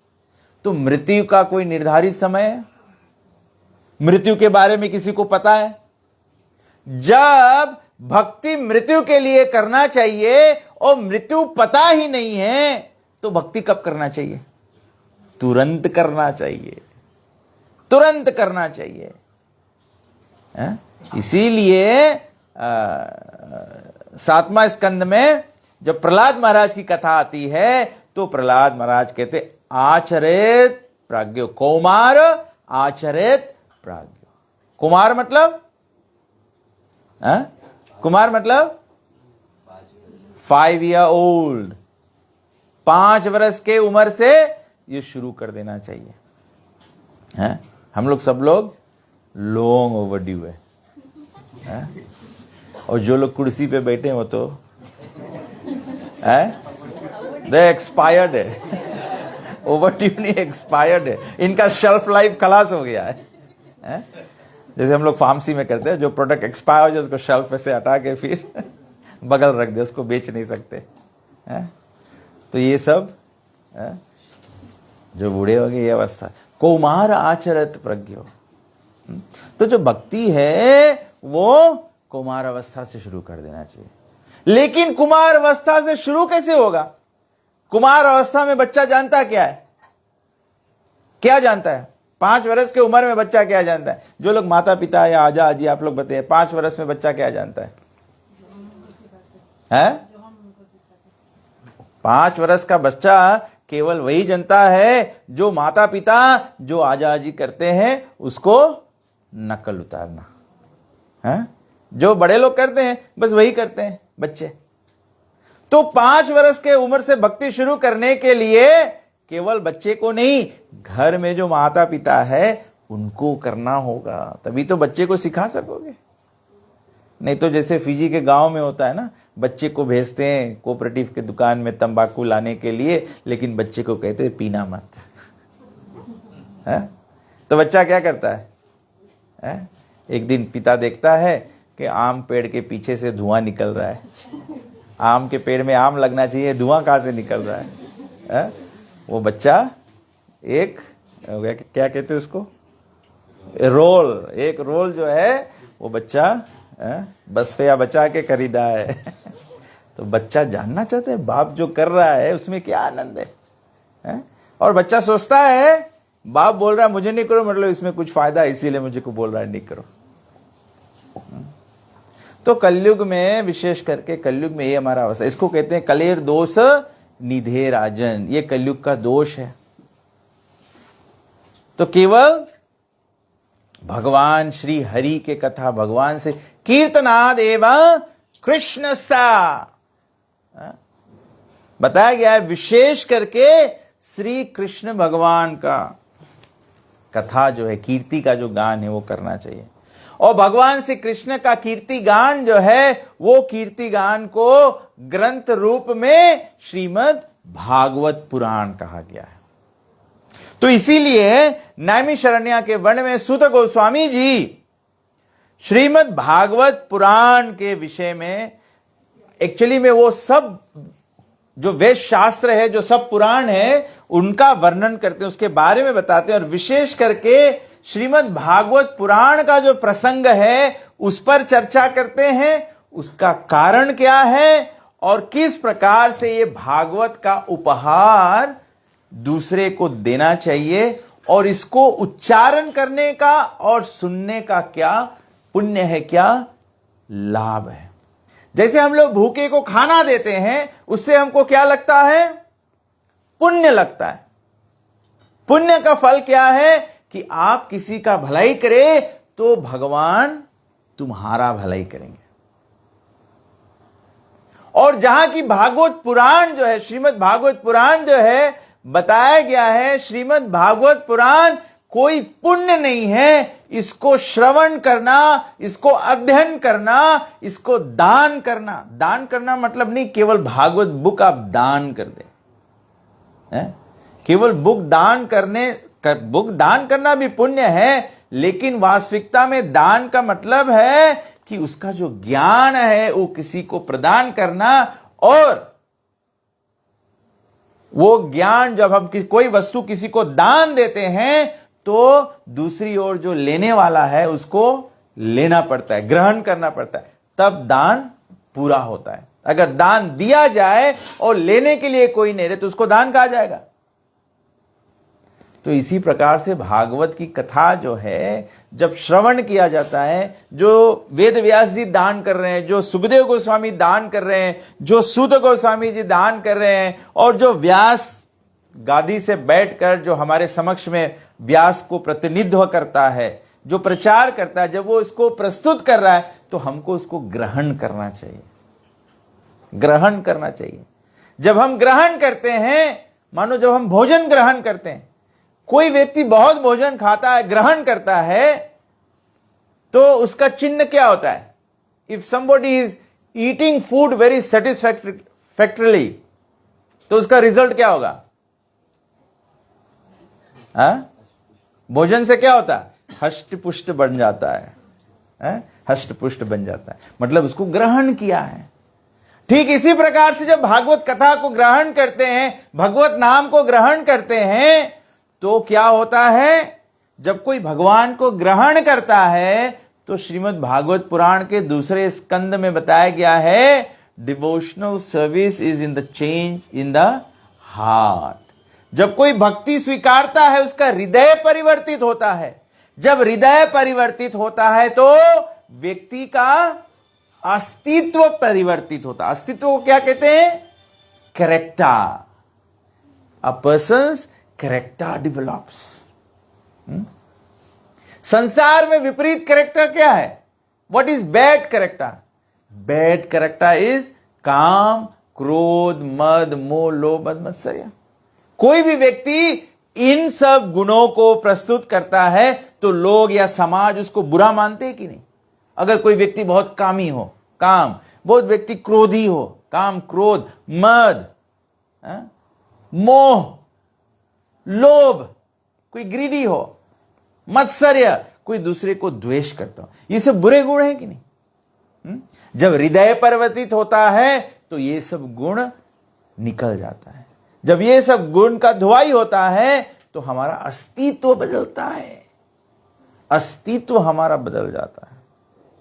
तो मृत्यु का कोई निर्धारित समय है? मृत्यु के बारे में किसी को पता है? जब भक्ति मृत्यु के लिए करना चाहिए और मृत्यु पता ही नहीं है, तो भक्ति कब करना चाहिए? तुरंत करना चाहिए, तुरंत करना चाहिए। इसीलिए 7वां स्कंद में जब प्रहलाद महाराज की कथा आती है, तो प्रहलाद महाराज कहते आचरित प्राज्ञो, कौमार आचरित प्राज्ञो। कुमार मतलब कुमार मतलब 5 ईयर ओल्ड, 5 वर्ष के उम्र से ये शुरू कर देना चाहिए। हम लोग सब लोग लॉन्ग ओवरड्यू है, और जो लोग कुर्सी पे बैठे हैं वो तो दे एक्सपायर्ड है। ओवरड्यू नहीं, एक्सपायर्ड है, इनका शेल्फ लाइफ खलास हो गया है। जैसे हम लोग फार्मेसी में करते हैं, जो प्रोडक्ट एक्सपायर हो जाए उसको शेल्फ से हटा के फिर बगल रख दे, उसको बेच नहीं सकते। तो ये सब जो बूढ़े हो गए, ये अवस्था कौमार आचरित प्रज्ञो। तो जो भक्ति है वो कुमार अवस्था से शुरू कर देना चाहिए। लेकिन कुमार अवस्था से शुरू कैसे होगा? कुमार अवस्था में बच्चा जानता क्या है? क्या जानता है? 5 वर्ष के उम्र में बच्चा क्या जानता है? जो लोग माता पिता या आजा आजी आप लोग बताइए, 5 वर्ष में बच्चा क्या जानता है? 5 वर्ष का बच्चा केवल वही जानता है जो माता पिता जो आजा आजी करते हैं उसको नकल उतारना है। जो बड़े लोग करते हैं बस वही करते हैं बच्चे। तो 5 वर्ष के उम्र से भक्ति शुरू करने के लिए केवल बच्चे को नहीं, घर में जो माता पिता है उनको करना होगा, तभी तो बच्चे को सिखा सकोगे। नहीं तो जैसे फिजी के गांव में होता है ना, बच्चे को भेजते हैं कोऑपरेटिव के दुकान में तंबाकू लाने के लिए, लेकिन बच्चे को कहते हैं पीना मत है? तो बच्चा क्या करता है? एक दिन पिता देखता है कि आम पेड़ के पीछे से धुआं निकल रहा है। आम के पेड़ में आम लगना चाहिए, धुआं कहां से निकल रहा है? वो बच्चा एक क्या कहते हैं उसको, रोल, एक रोल जो है वो बच्चा बसफिया बचा के खरीदा है। तो बच्चा जानना चाहता है बाप जो कर रहा है उसमें क्या आनंद है? और बच्चा सोचता है बाप बोल रहा है मुझे नहीं करो, मतलब इसमें कुछ फायदा है, इसीलिए मुझे को बोल रहा है नहीं करो। तो कलयुग में, विशेष करके कलयुग में ये हमारा अवस्था, इसको कहते हैं कलेर दोष निधे राजन, ये कलयुग का दोष है। तो केवल भगवान श्री हरि के कथा, भगवान से कीर्तनाद एवं कृष्ण सा बताया गया है। विशेष करके श्री कृष्ण भगवान का कथा जो है, कीर्ति का जो गान है वो करना चाहिए। और भगवान श्री कृष्ण का कीर्ति गान जो है, वो कीर्ति गान को ग्रंथ रूप में श्रीमद् भागवत पुराण कहा गया है। तो इसीलिए नैमिषारण्य के वन में सूत गोस्वामी जी श्रीमद् भागवत पुराण के विषय में, एक्चुअली में वो सब जो वेद शास्त्र है, जो सब पुराण है, उनका वर्णन करते हैं, उसके बारे में बताते हैं। और विशेष करके श्रीमद् भागवत पुराण का जो प्रसंग है उस पर चर्चा करते हैं, उसका कारण क्या है और किस प्रकार से ये भागवत का उपहार दूसरे को देना चाहिए, और इसको उच्चारण करने का और सुनने का क्या पुण्य है, क्या लाभ है। जैसे हम लोग भूखे को खाना देते हैं, उससे हमको क्या लगता है? पुण्य लगता है। पुण्य का फल क्या है कि आप किसी का भलाई करें तो भगवान तुम्हारा भलाई करेंगे। और जहां की भागवत पुराण जो है, श्रीमद् भागवत पुराण जो है, बताया गया है श्रीमद् भागवत पुराण कोई पुण्य नहीं है। इसको श्रवण करना, इसको अध्ययन करना, इसको दान करना। दान करना मतलब नहीं केवल भागवत बुक आप दान कर दे, केवल बुक दान करना भी पुण्य है, लेकिन वास्तविकता में दान का मतलब है कि उसका जो ज्ञान है वो किसी को प्रदान करना। और वो ज्ञान जब हम कोई वस्तु किसी को दान देते हैं तो दूसरी ओर जो लेने वाला है उसको लेना पड़ता है, ग्रहण करना पड़ता है, तब दान पूरा होता है। अगर दान दिया जाए और लेने के लिए कोई नहीं रहे तो उसको दान कहा जाएगा। तो इसी प्रकार से भागवत की कथा जो है जब श्रवण किया जाता है, जो वेद व्यास जी दान कर रहे हैं, जो सुखदेव गोस्वामी दान कर रहे हैं, जो सूत गोस्वामी जी दान कर रहे हैं, और जो व्यास गादी से बैठकर जो हमारे समक्ष में व्यास को प्रतिनिधित्व करता है, जो प्रचार करता है, जब वो इसको प्रस्तुत कर रहा है तो हमको उसको ग्रहण करना चाहिए, ग्रहण करना चाहिए। जब हम ग्रहण करते हैं, मानो जब हम भोजन ग्रहण करते हैं, कोई व्यक्ति बहुत भोजन खाता है, ग्रहण करता है, तो उसका चिन्ह क्या होता है? If somebody is eating food very satisfactorily, तो उसका रिजल्ट क्या होगा? भोजन से क्या होता है? हष्ट पुष्ट बन जाता है, हष्ट पुष्ट बन जाता है, मतलब उसको ग्रहण किया है। ठीक इसी प्रकार से जब भागवत कथा को ग्रहण करते हैं, भगवत नाम को ग्रहण करते हैं, तो क्या होता है? जब कोई भगवान को ग्रहण करता है तो श्रीमद् भागवत पुराण के दूसरे स्कंद में बताया गया है, devotional service is in the change in the heart. जब कोई भक्ति स्वीकारता है उसका हृदय परिवर्तित होता है। जब हृदय परिवर्तित होता है तो व्यक्ति का अस्तित्व परिवर्तित होता है। अस्तित्व को क्या कहते हैं? कैरेक्टर। अ पर्सन्स कैरेक्टर डेवलप्स। संसार में विपरीत कैरेक्टर क्या है? What is bad character? Bad character is काम, क्रोध, मद, मोह, लोभ, मद, मत्सर्य। कोई भी व्यक्ति इन सब गुणों को प्रस्तुत करता है तो लोग या समाज उसको बुरा मानते हैं कि नहीं? अगर कोई व्यक्ति बहुत कामी हो, काम, बहुत व्यक्ति क्रोधी हो, काम, क्रोध, मद, मोह, लोभ, कोई ग्रीडी हो, मत्सर्य, कोई दूसरे को द्वेष करता हो, ये सब बुरे गुण हैं कि नहीं? जब हृदय परिवर्तित होता है तो ये सब गुण निकल जाता है। जब ये सब गुण का धुआई होता है तो हमारा अस्तित्व बदलता है, अस्तित्व हमारा बदल जाता है।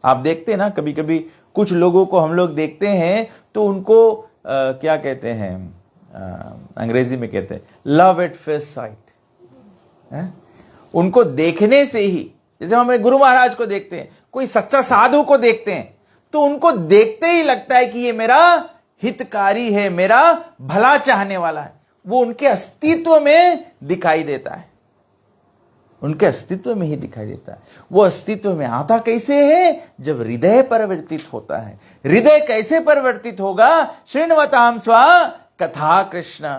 आप देखते हैं ना, कभी कभी कुछ लोगों को हम लोग देखते हैं तो उनको क्या कहते हैं, अंग्रेजी में कहते हैं लव एट फर्स्ट साइट। उनको देखने से ही, जैसे हम गुरु महाराज को देखते हैं, कोई सच्चा साधु को देखते हैं, तो उनको देखते ही लगता है कि ये मेरा हितकारी है, मेरा भला चाहने वाला है। वो उनके अस्तित्व में दिखाई देता है, उनके अस्तित्व में ही दिखाई देता है। वो अस्तित्व में आता कैसे है? जब हृदय परिवर्तित होता है। हृदय कैसे परिवर्तित होगा? शृण्वताम स्वा कथा कृष्ण।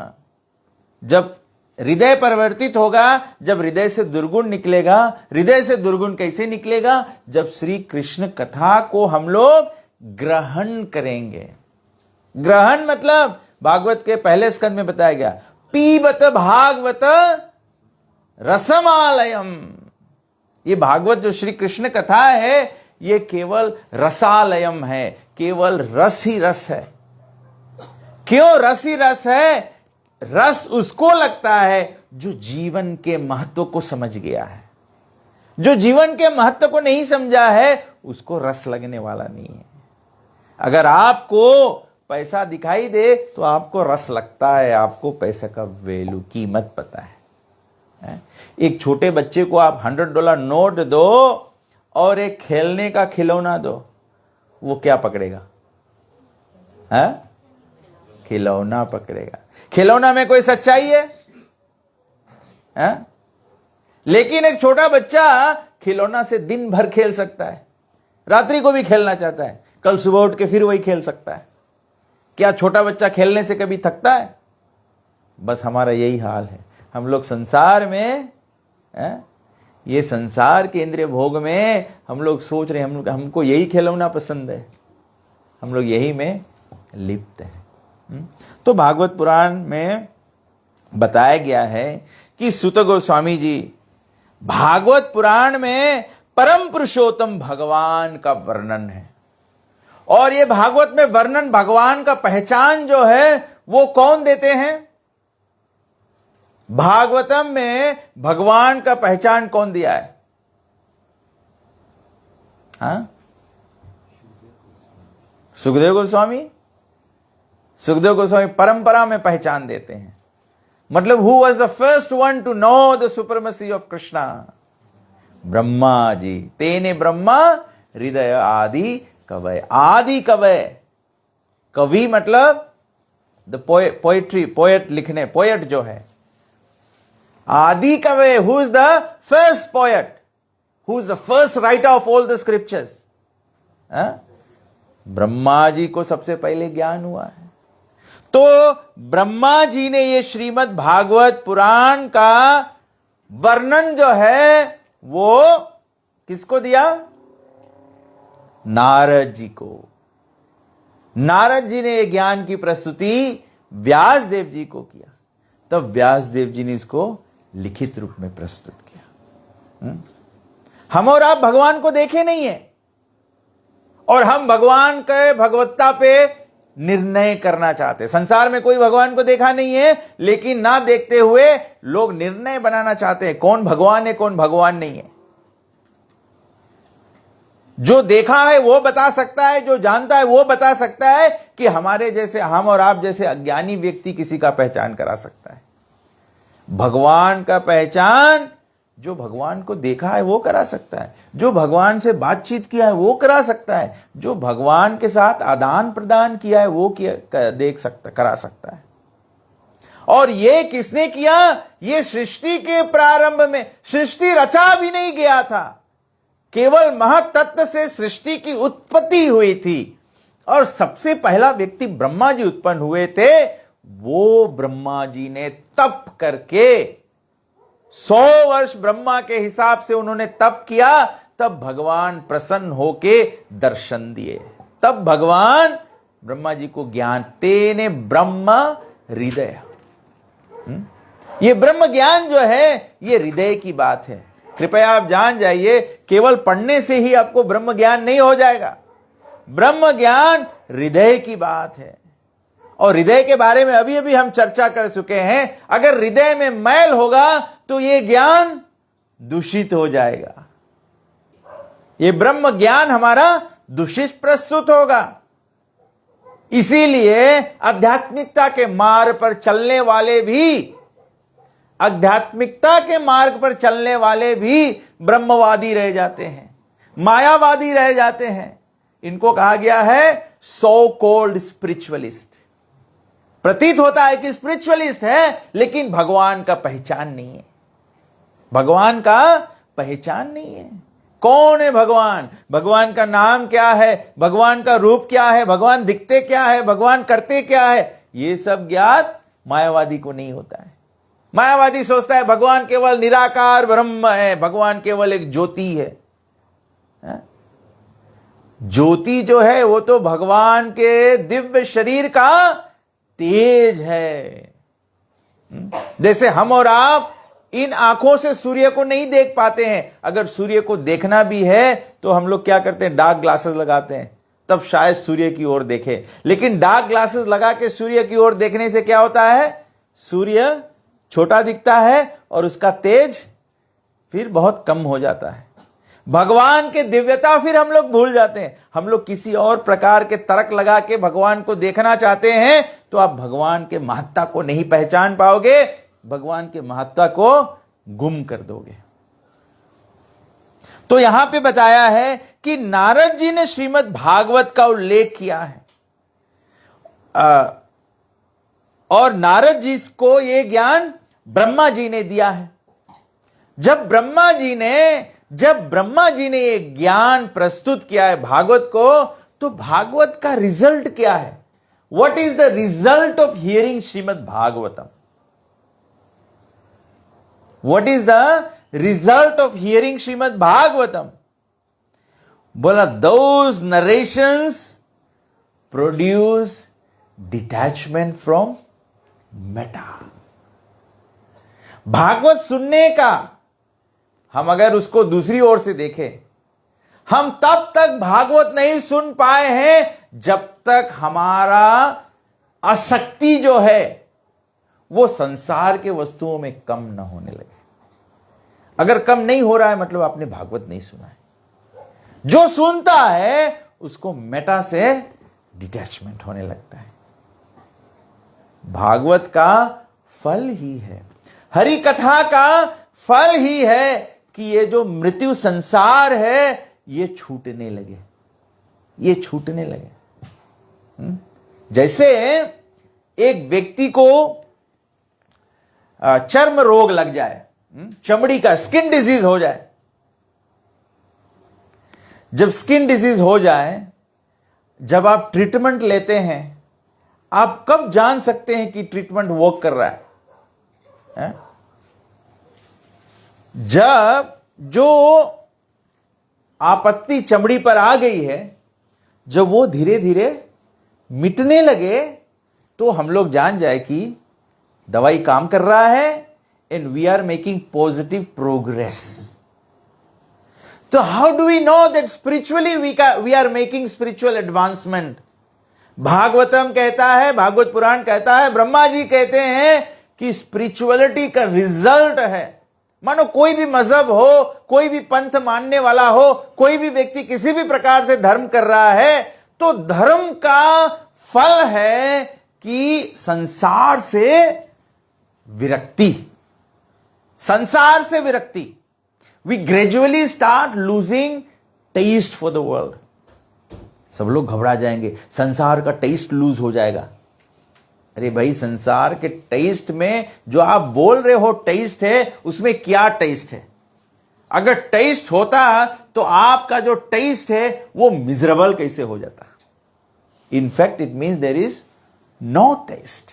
जब हृदय परिवर्तित होगा, जब हृदय से दुर्गुण निकलेगा। हृदय से दुर्गुण कैसे निकलेगा? जब श्री कृष्ण कथा को हम लोग ग्रहण करेंगे। ग्रहण मतलब भागवत के पहले स्कंद में बताया गया, पीबत भागवत रसमालयम। ये भागवत जो श्री कृष्ण कथा है, ये केवल रसालयम है, केवल रस ही रस है। क्यों रस ही रस है? रस उसको लगता है जो जीवन के महत्व को समझ गया है। जो जीवन के महत्व को नहीं समझा है उसको रस लगने वाला नहीं है। अगर आपको पैसा दिखाई दे तो आपको रस लगता है, आपको पैसे का वैल्यू, कीमत पता है। एक छोटे बच्चे को आप $100 नोट दो और एक खेलने का खिलौना दो, वो क्या पकड़ेगा? खिलौना पकड़ेगा। खिलौना में कोई सच्चाई है? लेकिन एक छोटा बच्चा खिलौना से दिन भर खेल सकता है, रात्रि को भी खेलना चाहता है, कल सुबह उठ के फिर वही खेल सकता है। क्या छोटा बच्चा खेलने से कभी थकता है? बस हमारा यही हाल है। हम लोग संसार में ये संसार के इंद्रिय भोग में हम लोग सोच रहे हैं हमको यही खिलौना पसंद है, हम लोग यही में लिप्त हैं। तो भागवत पुराण में बताया गया है कि सूत गोस्वामी जी भागवत पुराण में परम पुरुषोत्तम भगवान का वर्णन है, और ये भागवत में वर्णन भगवान का पहचान जो है वो कौन देते हैं? भागवतम में भगवान का पहचान कौन दिया है? सुखदेव गोस्वामी। सुखदेव गोस्वामी परंपरा में पहचान देते हैं। मतलब who was the first one to know the supremacy of Krishna? Brahma ji. तेने ब्रह्मा हृदय आदि कवय। आदि कवय, कवि मतलब द पोएट्री, पोएट लिखने, पोएट जो है आदि कवय। Who is the first poet, who is the first writer of all the scriptures? Brahma ji को सबसे पहले ज्ञान हुआ है। तो ब्रह्मा जी ने ये श्रीमद् भागवत पुराण का वर्णन जो है वो किसको दिया? नारद जी को। नारद जी ने ज्ञान की प्रस्तुति व्यास देव जी को किया, तब व्यास देव जी ने इसको लिखित रूप में प्रस्तुत किया। हम और आप भगवान को देखे नहीं है, और हम भगवान के भगवत्ता पे निर्णय करना चाहते। संसार में कोई भगवान को देखा नहीं है, लेकिन ना देखते हुए लोग निर्णय बनाना चाहते हैं कौन भगवान है कौन भगवान नहीं है। जो देखा है वो बता सकता है, जो जानता है वो बता सकता है कि हमारे जैसे, हम और आप जैसे अज्ञानी व्यक्ति किसी का पहचान करा सकता है। भगवान का पहचान जो भगवान को देखा है वो करा सकता है, जो भगवान से बातचीत किया है वो करा सकता है, जो भगवान के साथ आदान प्रदान किया है वो करा सकता है। और ये किसने किया? ये सृष्टि के प्रारंभ में, सृष्टि रचा भी नहीं गया था, केवल महत्तत्व से सृष्टि की उत्पत्ति हुई थी, और सबसे पहला व्यक्ति ब्रह्मा जी उत्पन्न हुए थे। वो ब्रह्मा जी ने तप करके 100 वर्ष ब्रह्मा के हिसाब से उन्होंने तप किया, तब भगवान प्रसन्न होके दर्शन दिए। तब भगवान ब्रह्मा जी को ज्ञान, तेने ब्रह्मा हृदय। ये ब्रह्म ज्ञान जो है ये हृदय की बात है। कृपया आप जान जाइए, केवल पढ़ने से ही आपको ब्रह्म ज्ञान नहीं हो जाएगा। ब्रह्म ज्ञान हृदय की बात है, और हृदय के बारे में अभी अभी हम चर्चा कर चुके हैं। अगर हृदय में मैल होगा तो ये ज्ञान दूषित हो जाएगा, ये ब्रह्म ज्ञान हमारा दूषित प्रस्तुत होगा। इसीलिए आध्यात्मिकता के मार्ग पर चलने वाले भी, आध्यात्मिकता के मार्ग पर चलने वाले भी ब्रह्मवादी रह जाते हैं, मायावादी रह जाते हैं। इनको कहा गया है सो कॉल्ड स्पिरिचुअलिस्ट। प्रतीत होता है कि स्पिरिचुअलिस्ट है, लेकिन भगवान का पहचान नहीं है, भगवान का पहचान नहीं है। कौन है भगवान? भगवान का नाम क्या है? भगवान का रूप क्या है? भगवान दिखते क्या है? भगवान करते क्या है? ये सब ज्ञात मायावादी को नहीं होता है। मायावादी सोचता है भगवान केवल निराकार ब्रह्म है, भगवान केवल एक ज्योति है। ज्योति जो है वो तो भगवान के दिव्य शरीर का तेज है। जैसे हम और आप इन आंखों से सूर्य को नहीं देख पाते हैं, अगर सूर्य को देखना भी है तो हम लोग क्या करते हैं? डार्क ग्लासेस लगाते हैं, तब शायद सूर्य की ओर देखें। लेकिन डार्क ग्लासेस लगा के सूर्य की ओर देखने से क्या होता है? सूर्य छोटा दिखता है और उसका तेज फिर बहुत कम हो जाता है। भगवान के दिव्यता फिर हम लोग भूल जाते हैं। हम लोग किसी और प्रकार के तर्क लगा के भगवान को देखना चाहते हैं, तो आप भगवान के महत्ता को नहीं पहचान पाओगे, भगवान के महत्ता को गुम कर दोगे। तो यहां पे बताया है कि नारद जी ने श्रीमद् भागवत का उल्लेख किया है। और नारद जी को ये ज्ञान ब्रह्मा जी ने दिया है। जब ब्रह्मा जी ने ये ज्ञान प्रस्तुत किया है भागवत को, तो भागवत का रिजल्ट क्या है? What is the result of hearing Shrimad Bhagavatam? What is the result of hearing Shrimad Bhagavatam? बोला, those narrations produce detachment from matter. Bhagavat सुनने का, हम अगर उसको दूसरी ओर से देखें, हम तब तक भागवत नहीं सुन पाए हैं जब तक हमारा आसक्ति जो है वो संसार के वस्तुओं में कम न होने लगे। अगर कम नहीं हो रहा है मतलब आपने भागवत नहीं सुना है। जो सुनता है उसको मेटा से डिटैचमेंट होने लगता है। भागवत का फल ही है, हरि कथा का फल ही है कि ये जो मृत्यु संसार है ये छूटने लगे, ये छूटने लगे। जैसे एक व्यक्ति को चर्म रोग लग जाए, चमड़ी का स्किन डिजीज हो जाए। जब स्किन डिजीज हो जाए, जब आप ट्रीटमेंट लेते हैं, आप कब जान सकते हैं कि ट्रीटमेंट वर्क कर रहा है? जब जो आपत्ति चमड़ी पर आ गई है, जब वो धीरे धीरे मिटने लगे, तो हम लोग जान जाए कि दवाई काम कर रहा है and we are making positive progress. तो how do we know that spiritually we are making spiritual advancement? Bhagavatam कहता है, भागवत पुराण कहता है, ब्रह्मा जी कहते हैं कि स्पिरिचुअलिटी का रिजल्ट है। मानो कोई भी मजहब हो, कोई भी पंथ मानने वाला हो, कोई भी व्यक्ति किसी भी प्रकार से धर्म कर रहा है, तो धर्म का फल है कि संसार से विरक्ति, संसार से विरक्ति। We gradually start losing taste for the world. सब लोग घबरा जाएंगे, संसार का टेस्ट लूज हो जाएगा। अरे भाई, संसार के टेस्ट में जो आप बोल रहे हो टेस्ट है, उसमें क्या टेस्ट है? अगर टेस्ट होता तो आपका जो टेस्ट है वो मिजरेबल कैसे हो जाता? In fact it means there is no taste.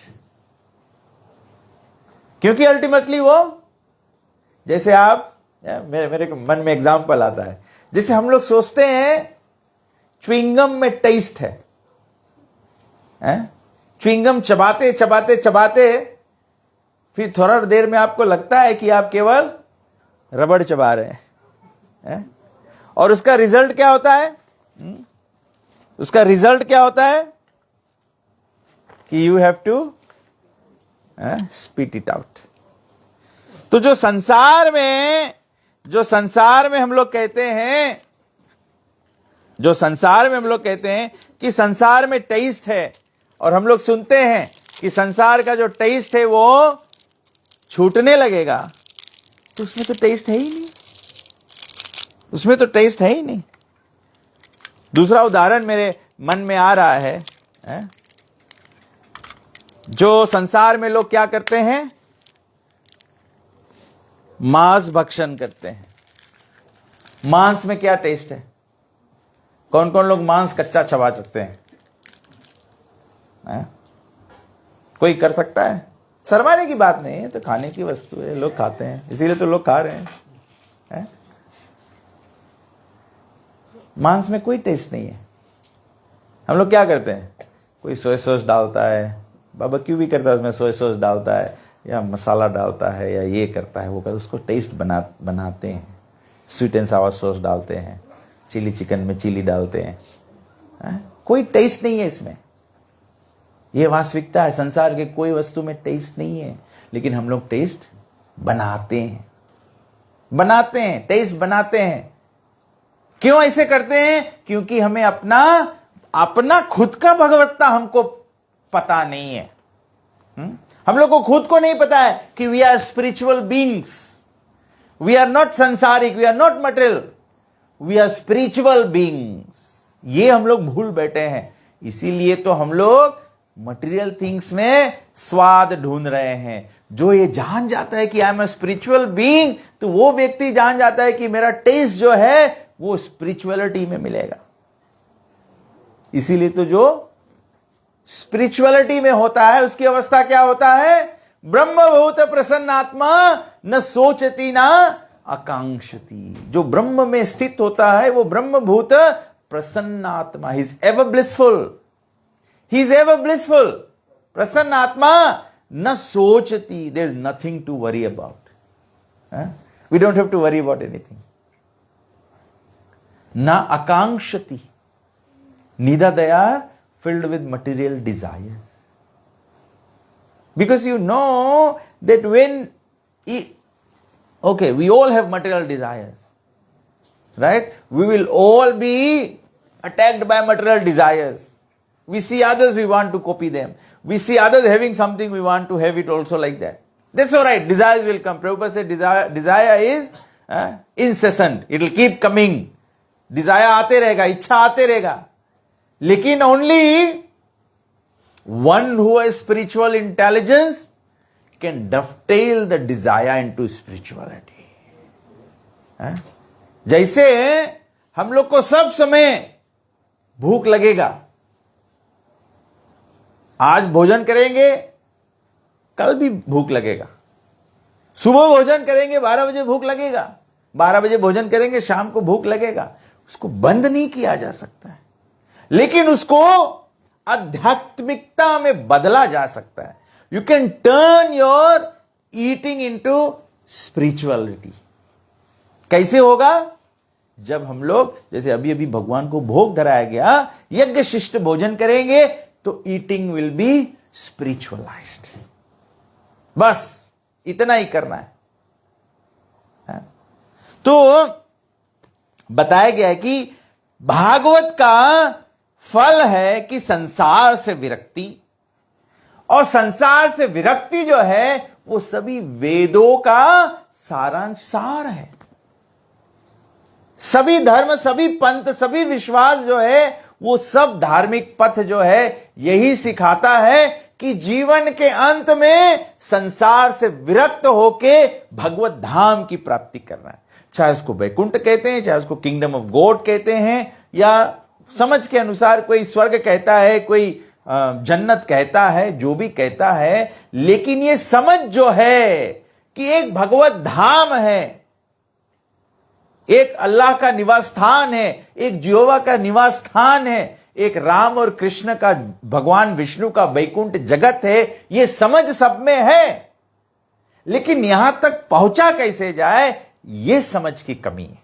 क्योंकि अल्टीमेटली वो, जैसे आप, मेरे मन में एग्जांपल आता है, जैसे हम लोग सोचते हैं च्युइंगम में टेस्ट है, च्युइंगम चबाते चबाते चबाते फिर थोड़ा देर में आपको लगता है कि आप केवल रबड़ चबा रहे हैं। और उसका रिजल्ट क्या होता है? उसका रिजल्ट क्या होता है कि you have to spit it out. तो जो संसार में हम लोग कहते हैं, जो संसार में हम लोग कहते हैं कि संसार में टेस्ट है, और हम लोग सुनते हैं कि संसार का जो टेस्ट है वो छूटने लगेगा, तो उसमें तो टेस्ट है ही नहीं, उसमें तो टेस्ट है ही नहीं। दूसरा उदाहरण मेरे मन में आ रहा है, जो संसार में लोग क्या करते हैं? मांस भक्षण करते हैं। मांस में क्या टेस्ट है? कौन कौन लोग मांस कच्चा चबा सकते हैं? कोई कर सकता है? शर्माने की बात नहीं है, तो खाने की वस्तु है, लोग खाते हैं, इसीलिए तो लोग खा रहे हैं। मांस में कोई टेस्ट नहीं है। हम लोग क्या करते हैं? कोई सोया सॉस डालता है, बारबेक्यू भी करता है, उसमें सोया सॉस डालता है, या मसाला डालता है, या ये करता है वो करता है, उसको टेस्ट बनाते हैं। स्वीट एंड सावर सॉस डालते हैं, चिली चिकन में चिली डालते हैं। कोई टेस्ट नहीं है इसमें। ये वास्तविकता है, संसार के कोई वस्तु में टेस्ट नहीं है, लेकिन हम लोग टेस्ट बनाते हैं, टेस्ट बनाते हैं। क्यों ऐसे करते हैं? क्योंकि हमें अपना खुद का भगवत्ता हमको पता नहीं है। हम लोग को खुद को नहीं पता है कि we are spiritual beings, we are not संसारिक, we are not material, we are spiritual beings. ये हम लोग भूल बैठे हैं। इसीलिए तो हम लोग मटेरियल थिंग्स में स्वाद ढूंढ रहे हैं। जो ये जान जाता है कि I am a spiritual being, तो वो व्यक्ति जान जाता है कि मेरा टेस्ट जो है वो स्पिरिचुअलिटी में मिलेगा। इसीलिए तो जो स्पिरिचुअलिटी में होता है उसकी अवस्था क्या होता है? ब्रह्मभूत प्रसन्नात्मा न सोचती ना आकांक्षती। जो ब्रह्म में स्थित होता है वो ब्रह्मभूत प्रसन्नात्मा, he is ever blissful, he is ever blissful. प्रसन्नात्मा न सोचती, there is nothing to worry about, we don't have to worry about anything. न आकांक्षती, neither they are filled with material desires. Because you know that okay, we all have material desires, right? We will all be attacked by material desires. We see others, we want to copy them. We see others having something, we want to have it also like that. That's all right, desires will come. Prabhupada said desire is incessant, it will keep coming. Desire आते रहेगा, इच्छा आते रहेगा, लेकिन only one who has spiritual intelligence can dovetail the desire into spirituality. जैसे हम लोग को सब समय भूख लगेगा, आज भोजन करेंगे कल भी भूख लगेगा, सुबह भोजन करेंगे 12 बजे भूख लगेगा, 12 बजे भोजन करेंगे शाम को भूख लगेगा। उसको बंद नहीं किया जा सकता है, लेकिन उसको आध्यात्मिकता में बदला जा सकता है। You can turn your eating into spirituality. कैसे होगा? जब हम लोग जैसे अभी अभी भगवान को भोग धराया गया, यज्ञ शिष्ट भोजन करेंगे तो ईटिंग विल बी स्पिरिचुअलाइज्ड। बस इतना ही करना है। तो बताया गया है कि भागवत का फल है कि संसार से विरक्ति, और संसार से विरक्ति जो है वो सभी वेदों का सारांश सार है। सभी धर्म, सभी पंथ, सभी विश्वास जो है वो सब धार्मिक पथ जो है यही सिखाता है कि जीवन के अंत में संसार से विरक्त होके भगवत धाम की प्राप्ति करना है। चाहे उसको वैकुंठ कहते हैं, चाहे उसको किंगडम ऑफ गॉड कहते हैं, या समझ के अनुसार कोई स्वर्ग कहता है, कोई जन्नत कहता है, जो भी कहता है, लेकिन ये समझ जो है कि एक भगवत धाम है, एक अल्लाह का निवास स्थान है, एक जिहोवा का निवास स्थान है, एक राम और कृष्ण का, भगवान विष्णु का वैकुंठ जगत है, ये समझ सब में है। लेकिन यहां तक पहुंचा कैसे जाए, ये समझ की कमी है,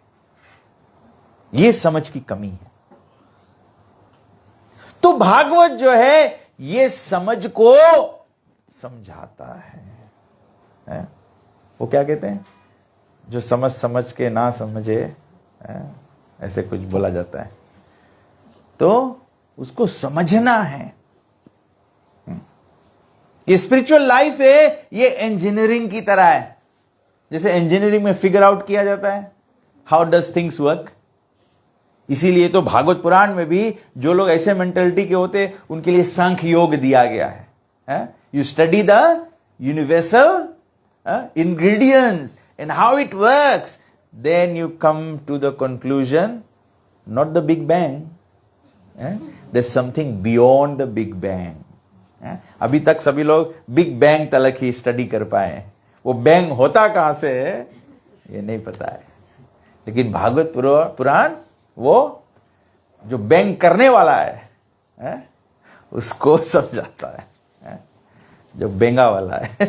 ये समझ की कमी है। तो भागवत जो है ये समझ को समझाता है? वो क्या कहते हैं, जो समझ समझ के ना समझे, ऐसे कुछ बोला जाता है। तो उसको समझना है। ये स्पिरिचुअल लाइफ है, ये इंजीनियरिंग की तरह है। जैसे इंजीनियरिंग में फिगर आउट किया जाता है हाउ डज थिंग्स वर्क, इसीलिए तो भागवत पुराण में भी जो लोग ऐसे मेंटेलिटी के होते उनके लिए सांख्य योग दिया गया है। You study the universal ingredients and how it works, then you come to the conclusion, not the big bang, there is something beyond the big bang. अभी तक सभी लोग बिग बैंग तलक ही स्टडी कर पाए, वो बैंग होता कहां से है ये नहीं पता है। लेकिन भागवत पुराण वो जो बैंग करने वाला है, उसको समझाता है। जो बेंगा वाला है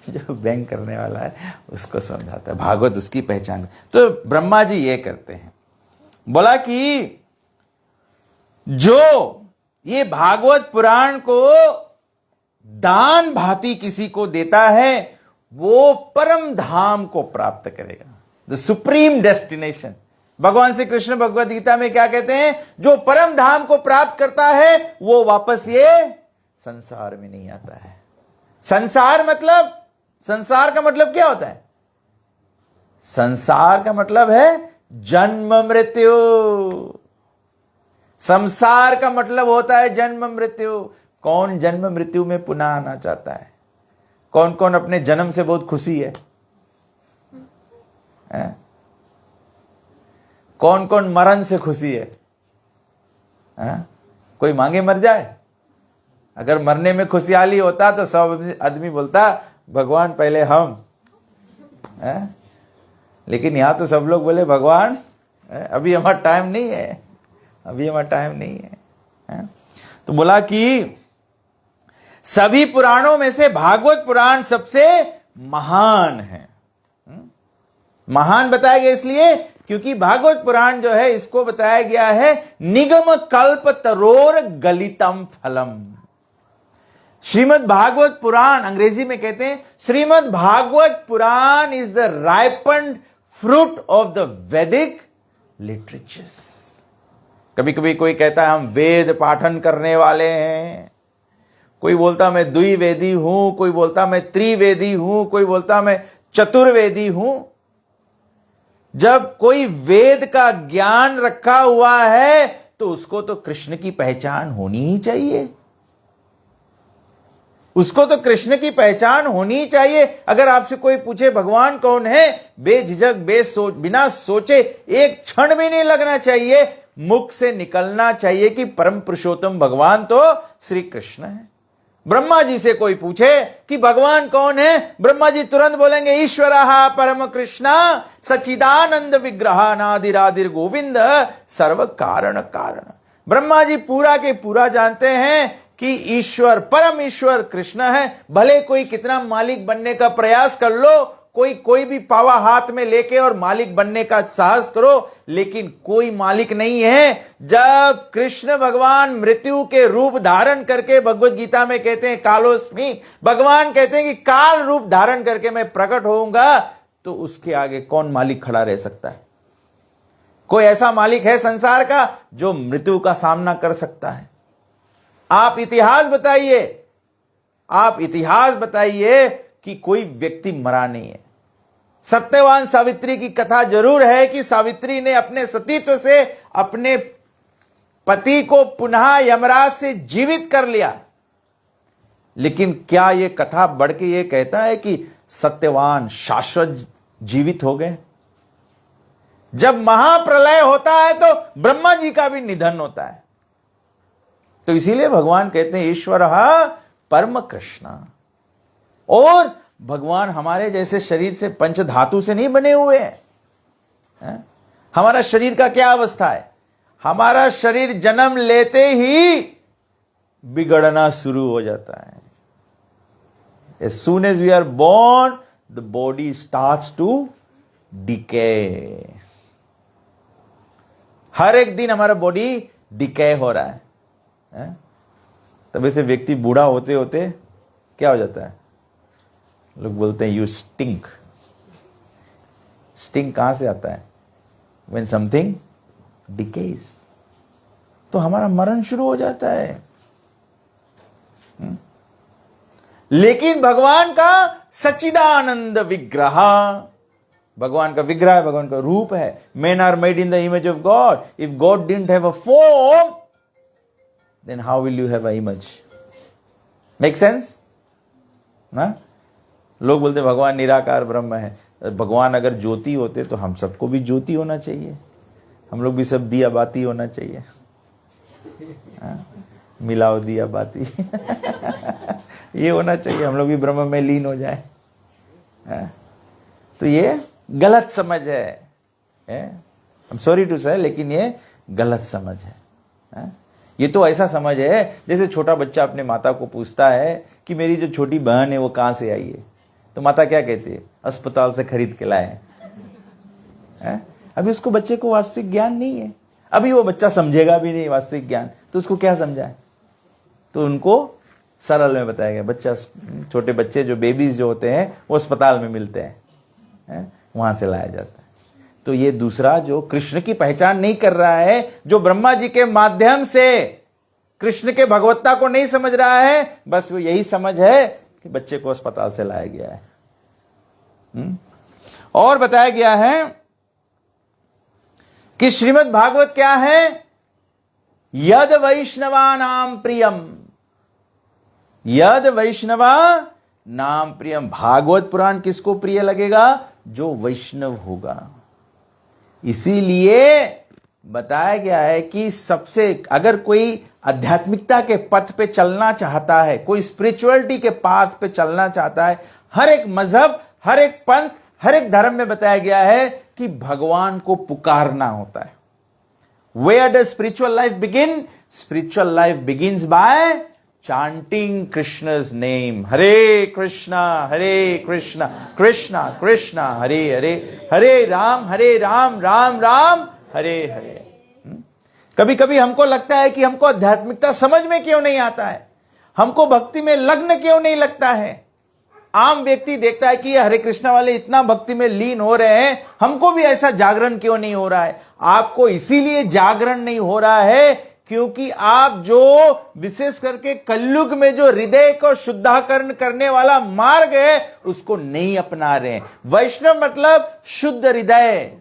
जो बैंग करने वाला है उसको समझाता है। भागवत उसकी पहचान। तो ब्रह्मा जी ये करते हैं, बोला कि जो ये भागवत पुराण को दान भांति किसी को देता है वो परम धाम को प्राप्त करेगा, द सुप्रीम डेस्टिनेशन। भगवान श्री कृष्ण भगवद गीता में क्या कहते हैं, जो परम धाम को प्राप्त करता है वो वापस ये संसार में नहीं आता है। संसार मतलब, संसार का मतलब क्या होता है? संसार का मतलब है जन्म मृत्यु। संसार का मतलब होता है जन्म मृत्यु। कौन जन्म मृत्यु में पुनः आना चाहता है? कौन कौन अपने जन्म से बहुत खुशी है? कौन कौन मरण से खुशी है? कोई मांगे मर जाए? अगर मरने में खुशहाली होता तो सब आदमी बोलता भगवान पहले हम। लेकिन यहां तो सब लोग बोले भगवान अभी हमारा टाइम नहीं है, अभी हमारा टाइम नहीं है। तो बोला कि सभी पुराणों में से भागवत पुराण सबसे महान है। महान बताया गया इसलिए क्योंकि भागवत पुराण जो है इसको बताया गया है निगम कल्प तरोर गलितम फलम। श्रीमद् भागवत पुराण, अंग्रेजी में कहते हैं Shrimad Bhagavat Purana is the ripened fruit of the Vedic literatures. कभी कभी कोई कहता है हम वेद पाठन करने वाले हैं, कोई बोलता मैं द्विवेदी हूं, कोई बोलता मैं त्रिवेदी हूं, कोई बोलता मैं चतुर्वेदी हूं। जब कोई वेद का ज्ञान रखा हुआ है तो उसको तो कृष्ण की पहचान होनी ही चाहिए, उसको तो कृष्ण की पहचान होनी चाहिए। अगर आपसे कोई पूछे भगवान कौन है, बेझिझक बिना सोचे एक क्षण भी नहीं लगना चाहिए, मुख से निकलना चाहिए कि परम पुरुषोत्तम भगवान तो श्री कृष्ण है। ब्रह्मा जी से कोई पूछे कि भगवान कौन है, ब्रह्मा जी तुरंत बोलेंगे ईश्वरः परम कृष्णा सच्चिदानंद विग्रह नादिरादिर गोविंद सर्व कारण कारण। ब्रह्मा जी पूरा के पूरा जानते हैं कि ईश्वर परम ईश्वर कृष्ण है। भले कोई कितना मालिक बनने का प्रयास कर लो, कोई भी पावा हाथ में लेके और मालिक बनने का साहस करो, लेकिन कोई मालिक नहीं है। जब कृष्ण भगवान मृत्यु के रूप धारण करके, भगवत गीता में कहते हैं कालोस्मि, भगवान कहते हैं कि काल रूप धारण करके मैं प्रकट होऊंगा, तो उसके आगे कौन मालिक खड़ा रह सकता है? कोई ऐसा मालिक है संसार का जो मृत्यु का सामना कर सकता है? आप इतिहास बताइए, आप इतिहास बताइए कि कोई व्यक्ति मरा नहीं है। सत्यवान सावित्री की कथा जरूर है कि सावित्री ने अपने सतीत्व से अपने पति को पुनः यमराज से जीवित कर लिया, लेकिन क्या यह कथा बढ़ के यह कहता है कि सत्यवान शाश्वत जीवित हो गए? जब महाप्रलय होता है तो ब्रह्मा जी का भी निधन होता है। तो इसीलिए भगवान कहते हैं ईश्वरः परम कृष्ण। और भगवान हमारे जैसे शरीर से पंच धातु से नहीं बने हुए हैं। हमारा शरीर का क्या अवस्था है? हमारा शरीर जन्म लेते ही बिगड़ना शुरू हो जाता है। As soon as we are born, the body starts to decay. हर एक दिन हमारा बॉडी डिके हो रहा है। तब से व्यक्ति बूढ़ा होते होते क्या हो जाता है? लोग बोलते हैं यू स्टिंक। स्टिंक कहां से आता है? When something decays, तो हमारा मरण शुरू हो जाता है। लेकिन भगवान का सच्चिदानंद विग्रह, भगवान का विग्रह है, भगवान का रूप है। Men are made in the image of God. If God didn't have a form, then how will you have an image? Make sense? ना? लोग बोलते भगवान निराकार ब्रह्म है। भगवान अगर ज्योति होते तो हम सबको भी ज्योति होना चाहिए, हम लोग भी सब दिया बाती होना चाहिए। मिलाओ दिया बाती ये होना चाहिए, हम लोग भी ब्रह्म में लीन हो जाए। तो ये गलत समझ है। आई एम सॉरी टू से, लेकिन ये गलत समझ है। ये तो ऐसा समझ है जैसे छोटा बच्चा अपने माता को पूछता है कि मेरी जो छोटी बहन है वो कहां से आई है, तो माता क्या कहती है? अस्पताल से खरीद के लाए हैं। अभी उसको बच्चे को वास्तविक ज्ञान नहीं है, अभी वो बच्चा समझेगा भी नहीं वास्तविक ज्ञान, तो उसको क्या समझाए? तो उनको सरल में बताया गया। बच्चा, छोटे बच्चे जो बेबीज जो होते हैं वो अस्पताल में मिलते हैं, वहां से लाया जाता है। तो ये दूसरा जो कृष्ण की पहचान नहीं कर रहा है, जो ब्रह्मा जी के माध्यम से कृष्ण के भगवत्ता को नहीं समझ रहा है, बस वो यही समझ है कि बच्चे को अस्पताल से लाया गया है। और बताया गया है कि श्रीमद् भागवत क्या है? यद वैष्णवानाम प्रियम, यद वैष्णवा नाम प्रियम। भागवत पुराण किसको प्रिय लगेगा? जो वैष्णव होगा। इसीलिए बताया गया है कि सबसे, अगर कोई आध्यात्मिकता के पथ पे चलना चाहता है, कोई स्पिरिचुअलिटी के पाथ पे चलना चाहता है, हर एक मजहब, हर एक पंथ, हर एक धर्म में बताया गया है कि भगवान को पुकारना होता है। Where does spiritual life begin? Spiritual life begins by chanting Krishna's name. Hare Krishna, Krishna Krishna, Hare Hare, Hare Ram, Ram Ram, Hare Hare. कभी कभी हमको लगता है कि हमको आध्यात्मिकता समझ में क्यों नहीं आता है, हमको भक्ति में लग्न क्यों नहीं लगता है। आम व्यक्ति देखता है कि ये हरे कृष्णा वाले इतना भक्ति में लीन हो रहे हैं, हमको भी ऐसा जागरण क्यों नहीं हो रहा है। आपको इसीलिए जागरण नहीं हो रहा है क्योंकि आप जो विशेष करके कलयुग में जो हृदय को शुद्धाकरण करने वाला मार्ग है उसको नहीं अपना रहे हैं। वैष्णव मतलब शुद्ध हृदय,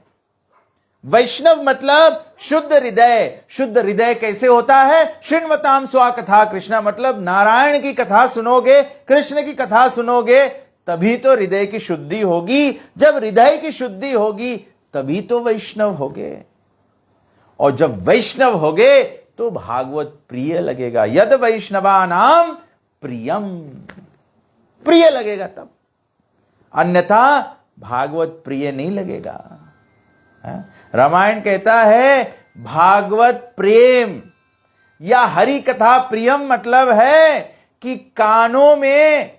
वैष्णव मतलब शुद्ध हृदय। शुद्ध हृदय कैसे होता है? शृण्वताम स्वा कथा कृष्णा, मतलब नारायण की कथा सुनोगे, कृष्ण की कथा सुनोगे, तभी तो हृदय की शुद्धि होगी। जब हृदय की शुद्धि होगी तभी तो वैष्णव होगे, और जब वैष्णव होगे तो भागवत प्रिय लगेगा। यद वैष्णवा नाम प्रियम, प्रिय लगेगा तब, अन्यथा भागवत प्रिय नहीं लगेगा। रामायण कहता है भागवत प्रेम या हरि कथा प्रियम, मतलब है कि कानों में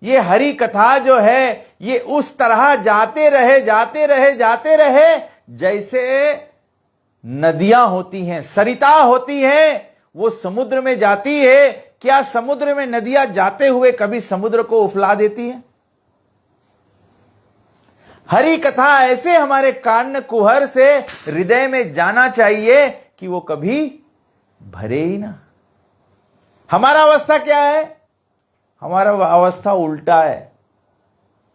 ये हरि कथा जो है ये उस तरह जाते रहे जैसे नदियां होती हैं, सरिता होती हैं, वो समुद्र में जाती है। क्या समुद्र में नदियां जाते हुए कभी समुद्र को उफला देती है? हरि कथा ऐसे हमारे कान कुहर से हृदय में जाना चाहिए कि वो कभी भरे ही ना। हमारा अवस्था क्या है? हमारा अवस्था उल्टा है।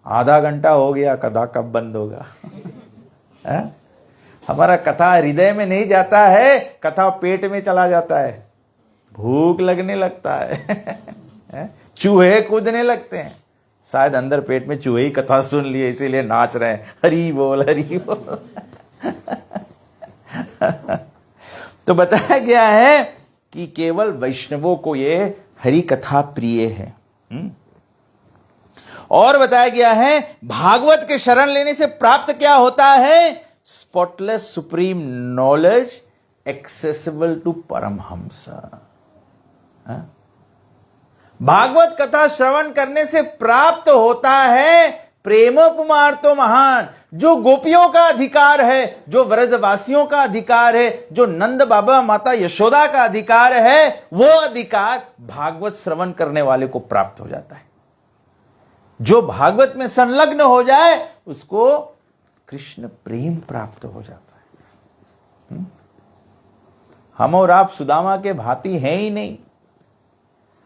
आधा घंटा हो गया, कथा कब बंद होगा? हमारा कथा हृदय में नहीं जाता है, कथा पेट में चला जाता है, भूख लगने लगता है, चूहे कूदने लगते हैं। शायद अंदर पेट में चूहे ही कथा सुन लिए इसीलिए नाच रहे हैं, हरि बोल हरि बोल। तो बताया गया है कि केवल वैष्णवों को ये हरि कथा प्रिय है। और बताया गया है भागवत के शरण लेने से प्राप्त क्या होता है? Spotless supreme knowledge accessible to Paramahamsa. Bhagavat कथा श्रवण करने से प्राप्त होता है प्रेमोपमार तो महान, जो गोपियों का अधिकार है, जो व्रजवासियों का अधिकार है, जो नंद बाबा माता यशोदा का अधिकार है, वो अधिकार भागवत श्रवण करने वाले को प्राप्त हो जाता है। जो भागवत में संलग्न हो जाए उसको कृष्ण प्रेम प्राप्त हो जाता है। हम और आप सुदामा के भांति हैं ही नहीं।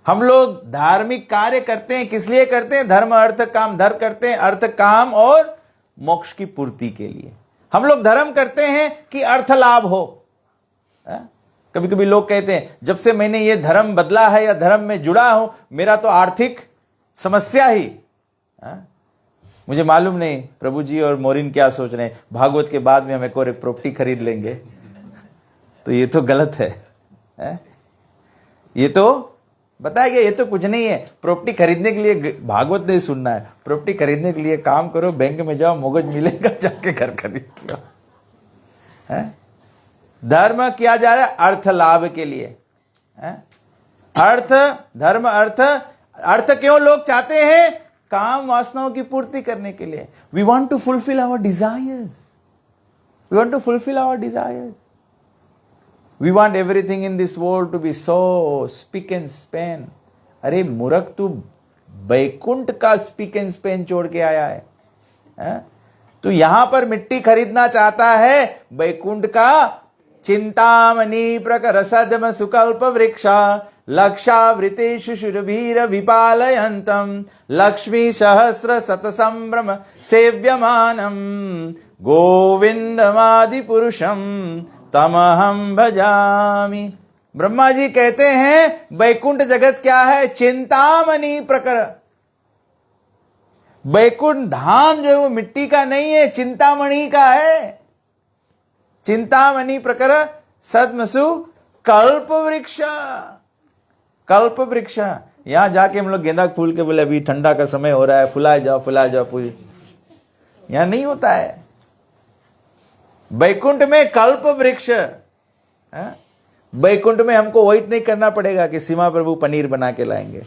हम लोग धार्मिक कार्य करते हैं, किस लिए करते हैं? धर्म अर्थ काम, धर्म करते हैं अर्थ काम और मोक्ष की पूर्ति के लिए। हम लोग धर्म करते हैं कि अर्थ लाभ हो। कभी कभी लोग कहते हैं जब से मैंने ये धर्म बदला है या धर्म में जुड़ा हूं मेरा तो आर्थिक समस्या ही। मुझे मालूम नहीं प्रभु जी और मोरिन क्या सोच रहे हैं, भागवत के बाद में हम एक और एक प्रॉपर्टी खरीद लेंगे, तो ये तो गलत है। ये तो बताया गया, ये तो कुछ नहीं है। प्रॉपर्टी खरीदने के लिए भागवत नहीं सुनना है, प्रॉपर्टी खरीदने के लिए काम करो, बैंक में जाओ, मगज मिलेगा, जाके घर खरीद लो। धर्म किया जा रहा है अर्थ लाभ के लिए। अर्थ, धर्म, अर्थ क्यों लोग चाहते हैं? काम वासनाओं की पूर्ति करने के लिए। We want to fulfil our desires, we want to fulfil our desires. We want everything in this world to be so spick and span. अरे मूर्ख, तू बैकुंठ का स्पिक एंड स्पेन छोड़ के आया है। तू यहां पर मिट्टी खरीदना चाहता है, बैकुंठ का चिंतामणि प्रकर सद्म सुकल्प वृक्षा लक्षावृतेषु शुरभीर विपालयन्तम लक्ष्मी सहस्र शत संभ्रम सेव्यमानम गोविंदमादि पुरुषम तमहं भजामि। ब्रह्मा जी कहते हैं वैकुंठ जगत क्या है? चिंतामणि प्रकर। वैकुंठ धाम जो है वो मिट्टी का नहीं है, चिंतामणि का है। चिंतामणि प्रकर सद्मसु कल्प वृक्ष। कल्प वृक्ष। यहां जाके हम लोग गेंदा फूल के बोले अभी ठंडा का समय हो रहा है, फुलाए जाओ पूरी। यहां नहीं होता है। वैकुंठ में कल्प वृक्ष। वैकुंठ में हमको वेट नहीं करना पड़ेगा कि सीमा प्रभु पनीर बना के लाएंगे।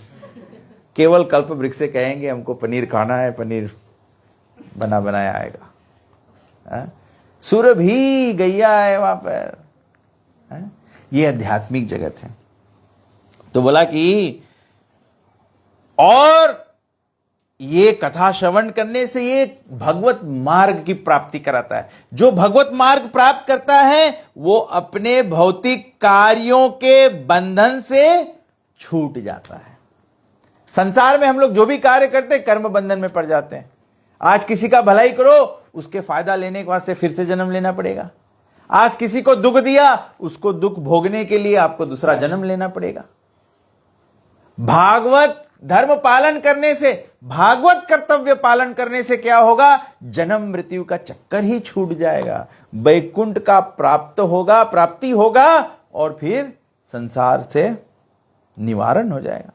केवल कल्प वृक्ष से कहेंगे हमको पनीर खाना है, पनीर बना बनाया आएगा। सुरभि गैया है वहां पर। ये आध्यात्मिक जगत है। तो बोला कि और ये कथा श्रवण करने से ये भगवत मार्ग की प्राप्ति कराता है। जो भगवत मार्ग प्राप्त करता है वो अपने भौतिक कार्यों के बंधन से छूट जाता है। संसार में हम लोग जो भी कार्य करते हैं कर्म बंधन में पड़ जाते हैं। आज किसी का भलाई करो, उसके फायदा लेने के वास्ते फिर से जन्म लेना पड़ेगा। आज किसी को दुख दिया, उसको दुख भोगने के लिए आपको दूसरा जन्म लेना पड़ेगा। भागवत धर्म पालन करने से, भागवत कर्तव्य पालन करने से क्या होगा? जन्म मृत्यु का चक्कर ही छूट जाएगा, वैकुंठ का प्राप्ति होगा और फिर संसार से निवारण हो जाएगा।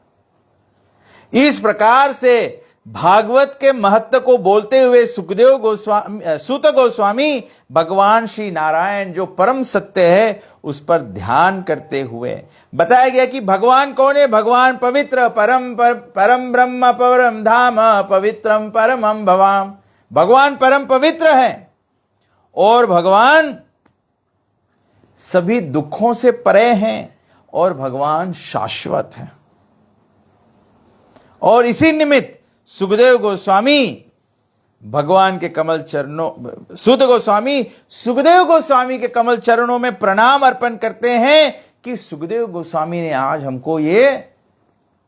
इस प्रकार से भागवत के महत्व को बोलते हुए सूत गोस्वामी भगवान श्री नारायण जो परम सत्य है उस पर ध्यान करते हुए बताया गया कि भगवान कौन है? भगवान पवित्र परम ब्रह्म परम धाम पवित्रम परमम भवाम। भगवान परम पवित्र है और भगवान सभी दुखों से परे हैं और भगवान शाश्वत है। और इसी निमित्त सुखदेव गोस्वामी भगवान के कमल चरणों, सूत गोस्वामी सुखदेव गोस्वामी के कमल चरणों में प्रणाम अर्पण करते हैं कि सुखदेव गोस्वामी ने आज हमको ये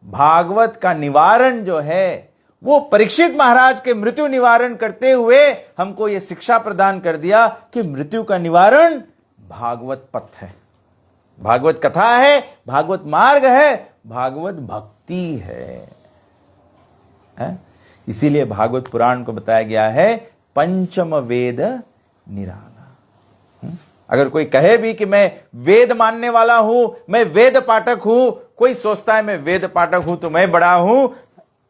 भागवत का निवारण जो है वो परीक्षित महाराज के मृत्यु निवारण करते हुए हमको ये शिक्षा प्रदान कर दिया कि मृत्यु का निवारण भागवत पथ है, भागवत कथा है, भागवत मार्ग है, भागवत भक्ति है। इसीलिए भागवत पुराण को बताया गया है पंचम वेद निराला। अगर कोई कहे भी कि मैं वेद मानने वाला हूं, मैं वेद पाठक हूं, कोई सोचता है मैं वेद पाठक हूं तो मैं बड़ा हूं,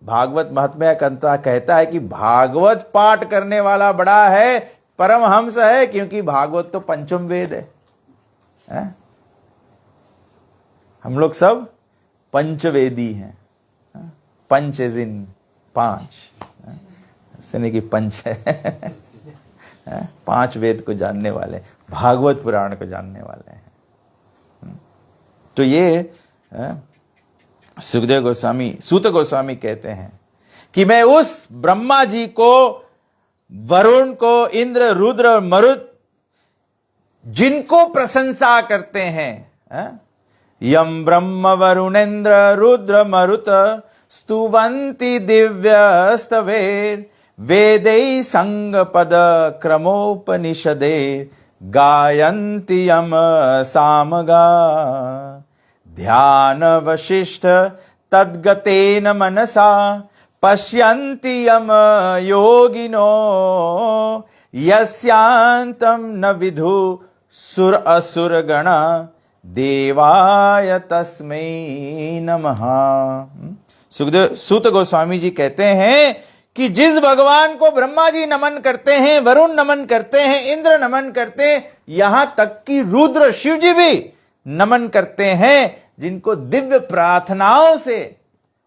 भागवत महात्म्य कहता है कि भागवत पाठ करने वाला बड़ा है, परमहंस है, क्योंकि भागवत तो पंचम वेद है। हम लोग सब पंचवेदी हैं। पंच इज इन पांच, सने की पंच है। पांच वेद को जानने वाले, भागवत पुराण को जानने वाले हैं। तो ये सुखदेव गोस्वामी, सूत गोस्वामी कहते हैं कि मैं उस ब्रह्मा जी को, वरुण को, इंद्र, रुद्र और मरुत जिनको प्रशंसा करते हैं, यम ब्रह्म वरुणेन्द्र रुद्र मरुत स्तुवन्ति दिव्यस्तवेद वेदै संगपद क्रमोपनिषदे गायन्ति यम सामगा ध्यान वशिष्ठ तद्गतेन मनसा पश्यन्ति यम योगिनो यस्यांतं न विदु सुर असुर गणा देवाय तस्मै नमः। सुखदेव सूत गोस्वामी जी कहते हैं कि जिस भगवान को ब्रह्मा जी नमन करते हैं, वरुण नमन करते हैं, इंद्र नमन करते हैं, यहां तक कि रुद्र शिव जी भी नमन करते हैं, जिनको दिव्य प्रार्थनाओं से,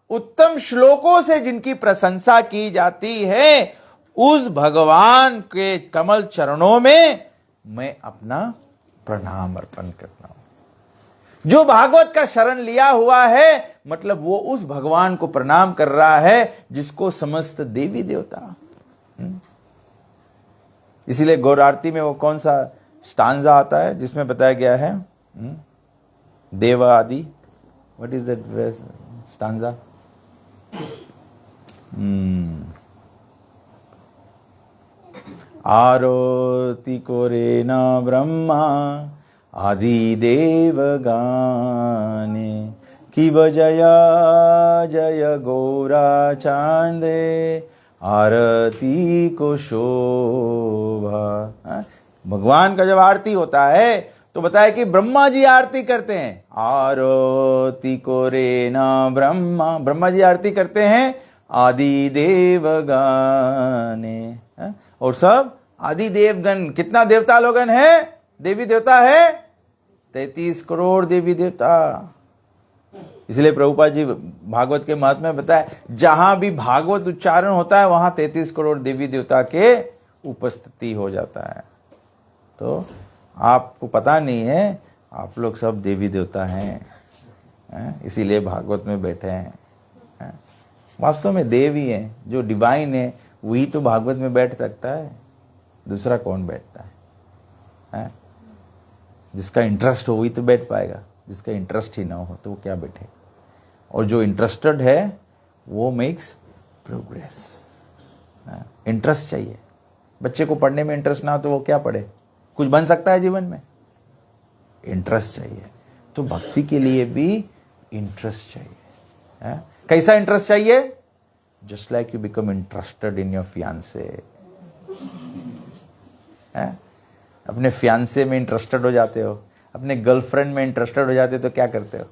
उत्तम श्लोकों से जिनकी प्रशंसा की जाती है, उस भगवान के कमल चरणों में मैं अपना प्रणाम अर्पण करता हूं। जो भागवत का शरण लिया हुआ है, मतलब वो उस भगवान को प्रणाम कर रहा है जिसको समस्त देवी देवता। इसीलिए गौर आरती में वो कौन सा स्टांजा आता है जिसमें बताया गया है देव आदि, व्हाट इज दैट स्टांजा? आरोति कोरे न ब्रह्मा आदि देव गाने की बजया जय गौरा चांदे आरती को शोभा। भगवान का जब आरती होता है तो बताया कि ब्रह्मा जी आरती करते हैं। आरती को रे ना ब्रह्मा जी आरती करते हैं आदि देव गाने। और सब आदि देवगण, कितना देवता लोगन है, देवी देवता है 33 करोड़ देवी देवता। इसलिए प्रभुपाद जी भागवत के महत्व में बताया जहां भी भागवत उच्चारण होता है वहां 33 करोड़ देवी देवता के उपस्थिति हो जाता है। तो आपको पता नहीं है, आप लोग सब देवी देवता हैं, इसीलिए भागवत में बैठे हैं। वास्तव में देव ही है, जो डिवाइन है वही तो भागवत में बैठ सकता है, दूसरा कौन बैठता है? जिसका इंटरेस्ट हो वही तो बैठ पाएगा, जिसका इंटरेस्ट ही ना हो तो वो क्या बैठे। और जो इंटरेस्टेड है वो मेक्स प्रोग्रेस। इंटरेस्ट चाहिए। बच्चे को पढ़ने में इंटरेस्ट ना हो तो वो क्या पढ़े, कुछ बन सकता है जीवन में? इंटरेस्ट चाहिए। तो भक्ति के लिए भी इंटरेस्ट चाहिए। कैसा इंटरेस्ट चाहिए? Just like you become interested in your fiance. अपने फियांसे में इंटरेस्टेड हो जाते हो, अपने गर्लफ्रेंड में इंटरेस्टेड हो जाते हो तो क्या करते हो?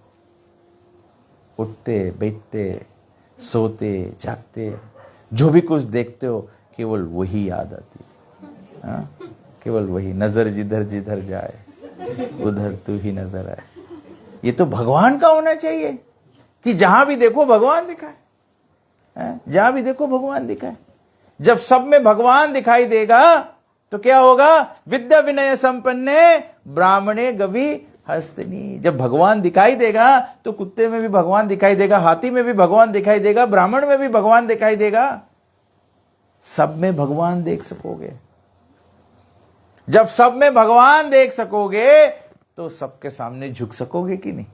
उठते बैठते सोते जागते जो भी कुछ देखते हो केवल वही याद आती है। केवल वही, नजर जिधर जिधर जाए उधर तू ही नजर आए। ये तो भगवान का होना चाहिए कि जहां भी देखो भगवान दिखाए, जहां भी देखो भगवान दिखाए। जब सब में भगवान दिखाई देगा तो क्या होगा? विद्या विनय संपन्ने ब्राह्मणे गवि हस्तनी। जब भगवान दिखाई देगा तो कुत्ते में भी भगवान दिखाई देगा, हाथी में भी भगवान दिखाई देगा, ब्राह्मण में भी भगवान दिखाई देगा। सब में भगवान देख सकोगे। जब सब में भगवान देख सकोगे तो सबके सामने झुक सकोगे कि नहीं?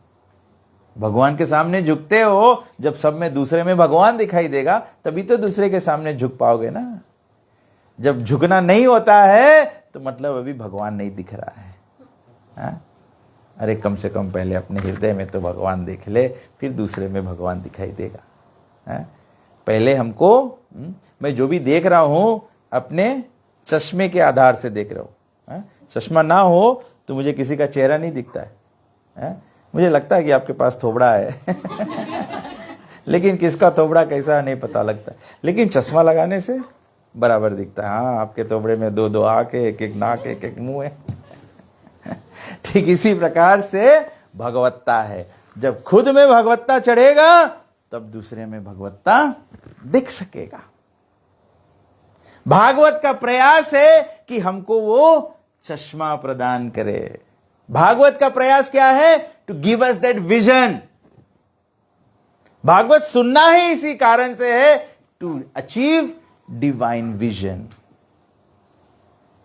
भगवान के सामने झुकते हो जब सब में दूसरे में भगवान दिखाई देगा, तभी तो दूसरे के सामने झुक पाओगे ना। जब झुकना नहीं होता है तो मतलब अभी भगवान नहीं दिख रहा है। अरे कम से कम पहले अपने हृदय में तो भगवान देख ले, फिर दूसरे में भगवान दिखाई देगा। पहले हमको, मैं जो भी देख रहा हूं अपने चश्मे के आधार से देख रहा हूं। चश्मा ना हो तो मुझे किसी का चेहरा नहीं दिखता है। मुझे लगता है कि आपके पास थोबड़ा है लेकिन किसका थोबड़ा कैसा नहीं पता लगता, लेकिन चश्मा लगाने से बराबर दिखता है। हाँ, आपके थोबड़े में दो दो आंखें, एक एक नाक, एक एक मुंह है ठीक इसी प्रकार से भगवत्ता है। जब खुद में भगवत्ता चढ़ेगा तब दूसरे में भगवत्ता दिख सकेगा। भागवत का प्रयास है कि हमको वो चश्मा प्रदान करे। भागवत का प्रयास क्या है? To give us that vision. Bhagavat सुनना ही इसी कारण से है, टू अचीव डिवाइन विजन।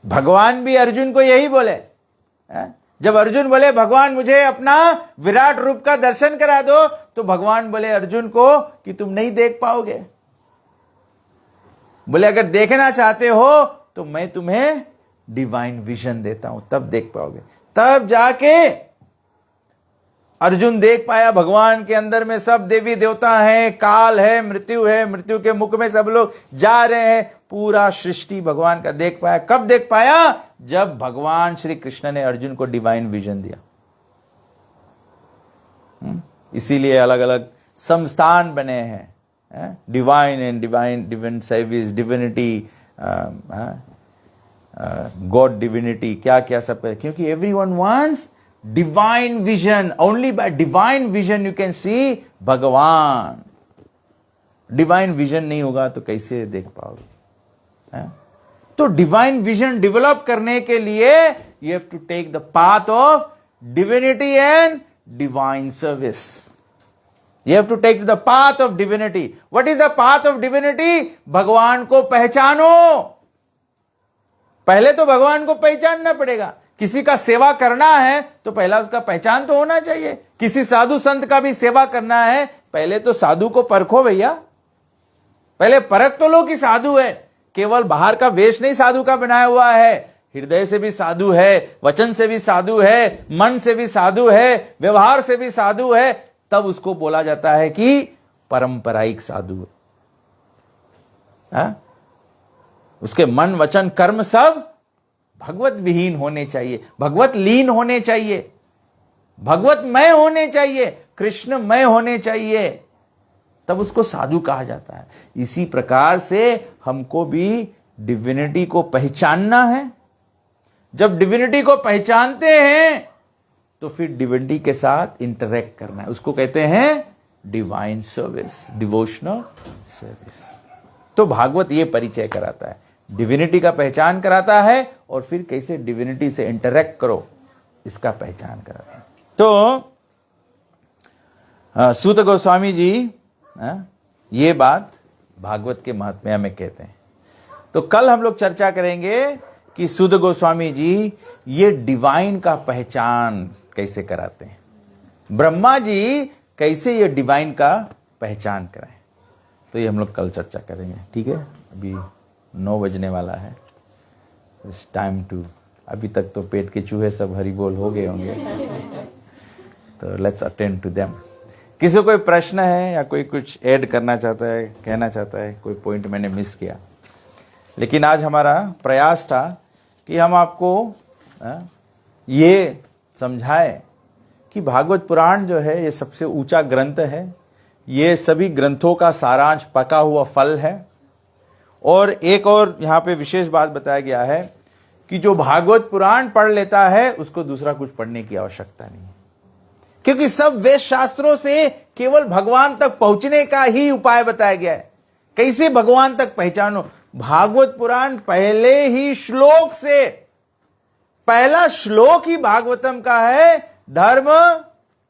भगवान भी अर्जुन को यही बोले। जब अर्जुन बोले भगवान मुझे अपना विराट रूप का दर्शन करा दो, तो भगवान बोले अर्जुन को कि तुम नहीं देख पाओगे। बोले अगर देखना चाहते हो तो मैं तुम्हें डिवाइन विजन देता हूं, तब देख पाओगे। तब जाके अर्जुन देख पाया भगवान के अंदर में सब देवी देवता हैं, काल है, मृत्यु के मुख में सब लोग जा रहे हैं। पूरा सृष्टि भगवान का देख पाया। कब देख पाया? जब भगवान श्री कृष्ण ने अर्जुन को डिवाइन विजन दिया। इसीलिए अलग अलग संस्थान बने हैं, divine and divine service, divinity, God divinity, क्या क्या सब है। क्योंकि everyone wants divine vision. Only by divine vision you can see Bhagavan. Divine vision नहीं होगा तो कैसे देख पाओगे? तो डिवाइन विजन डेवलप करने के लिए you have to take the path of divinity and divine service. You have to take the path of divinity. What is the path of divinity? भगवान को पहचानो। पहले तो भगवान को पहचानना पड़ेगा। किसी का सेवा करना है तो पहला उसका पहचान तो होना चाहिए। किसी साधु संत का भी सेवा करना है, पहले तो साधु को परखो भैया। पहले परख तो लो कि साधु है। केवल बाहर का वेश नहीं साधु का बनाया हुआ है, हृदय से भी साधु है, वचन से भी साधु है, मन से भी साधु है, व्यवहार से भी साधु है, तब उसको बोला जाता है कि परंपराइक साधु है। उसके मन वचन कर्म सब भगवत विहीन होने चाहिए, भगवत लीन होने चाहिए, भगवतमय होने चाहिए, कृष्णमय होने चाहिए, तब उसको साधु कहा जाता है। इसी प्रकार से हमको भी डिविनिटी को पहचानना है। जब डिविनिटी को पहचानते हैं तो फिर डिविनिटी के साथ इंटरेक्ट करना है, उसको कहते हैं डिवाइन सर्विस, डिवोशनल सर्विस। तो भागवत ये परिचय कराता है, डिविनिटी का पहचान कराता है और फिर कैसे डिविनिटी से इंटरेक्ट करो इसका पहचान कराता है। तो सूत गोस्वामी जी ये बात भागवत के महात्म्य में कहते हैं। तो कल हम लोग चर्चा करेंगे कि सूत गोस्वामी जी ये डिवाइन का पहचान कैसे कराते हैं, ब्रह्मा जी कैसे ये डिवाइन का पहचान कराएं। तो ये हम लोग कल चर्चा करेंगे, ठीक है। अभी 9 बजने वाला है, इट्स टाइम टू, अभी तक तो पेट के चूहे सब हरि बोल हो गए होंगे, तो लेट्स अटेंड टू देम। किसी को कोई प्रश्न है या कोई कुछ ऐड करना चाहता है, कहना चाहता है, कोई पॉइंट मैंने मिस किया। लेकिन आज हमारा प्रयास था कि हम आपको ये समझाएं कि भागवत पुराण जो है ये सबसे ऊंचा ग्रंथ है, ये सभी ग्रंथों का सारांश पका हुआ फल है। और एक और यहाँ पे विशेष बात बताया गया है कि जो भागवत पुराण पढ़ लेता है उसको दूसरा कुछ पढ़ने की आवश्यकता नहीं, क्योंकि सब वेद शास्त्रों से केवल भगवान तक पहुंचने का ही उपाय बताया गया है। कैसे भगवान तक पहचानो, भागवत पुराण पहले ही श्लोक से, पहला श्लोक ही भागवतम का है, धर्म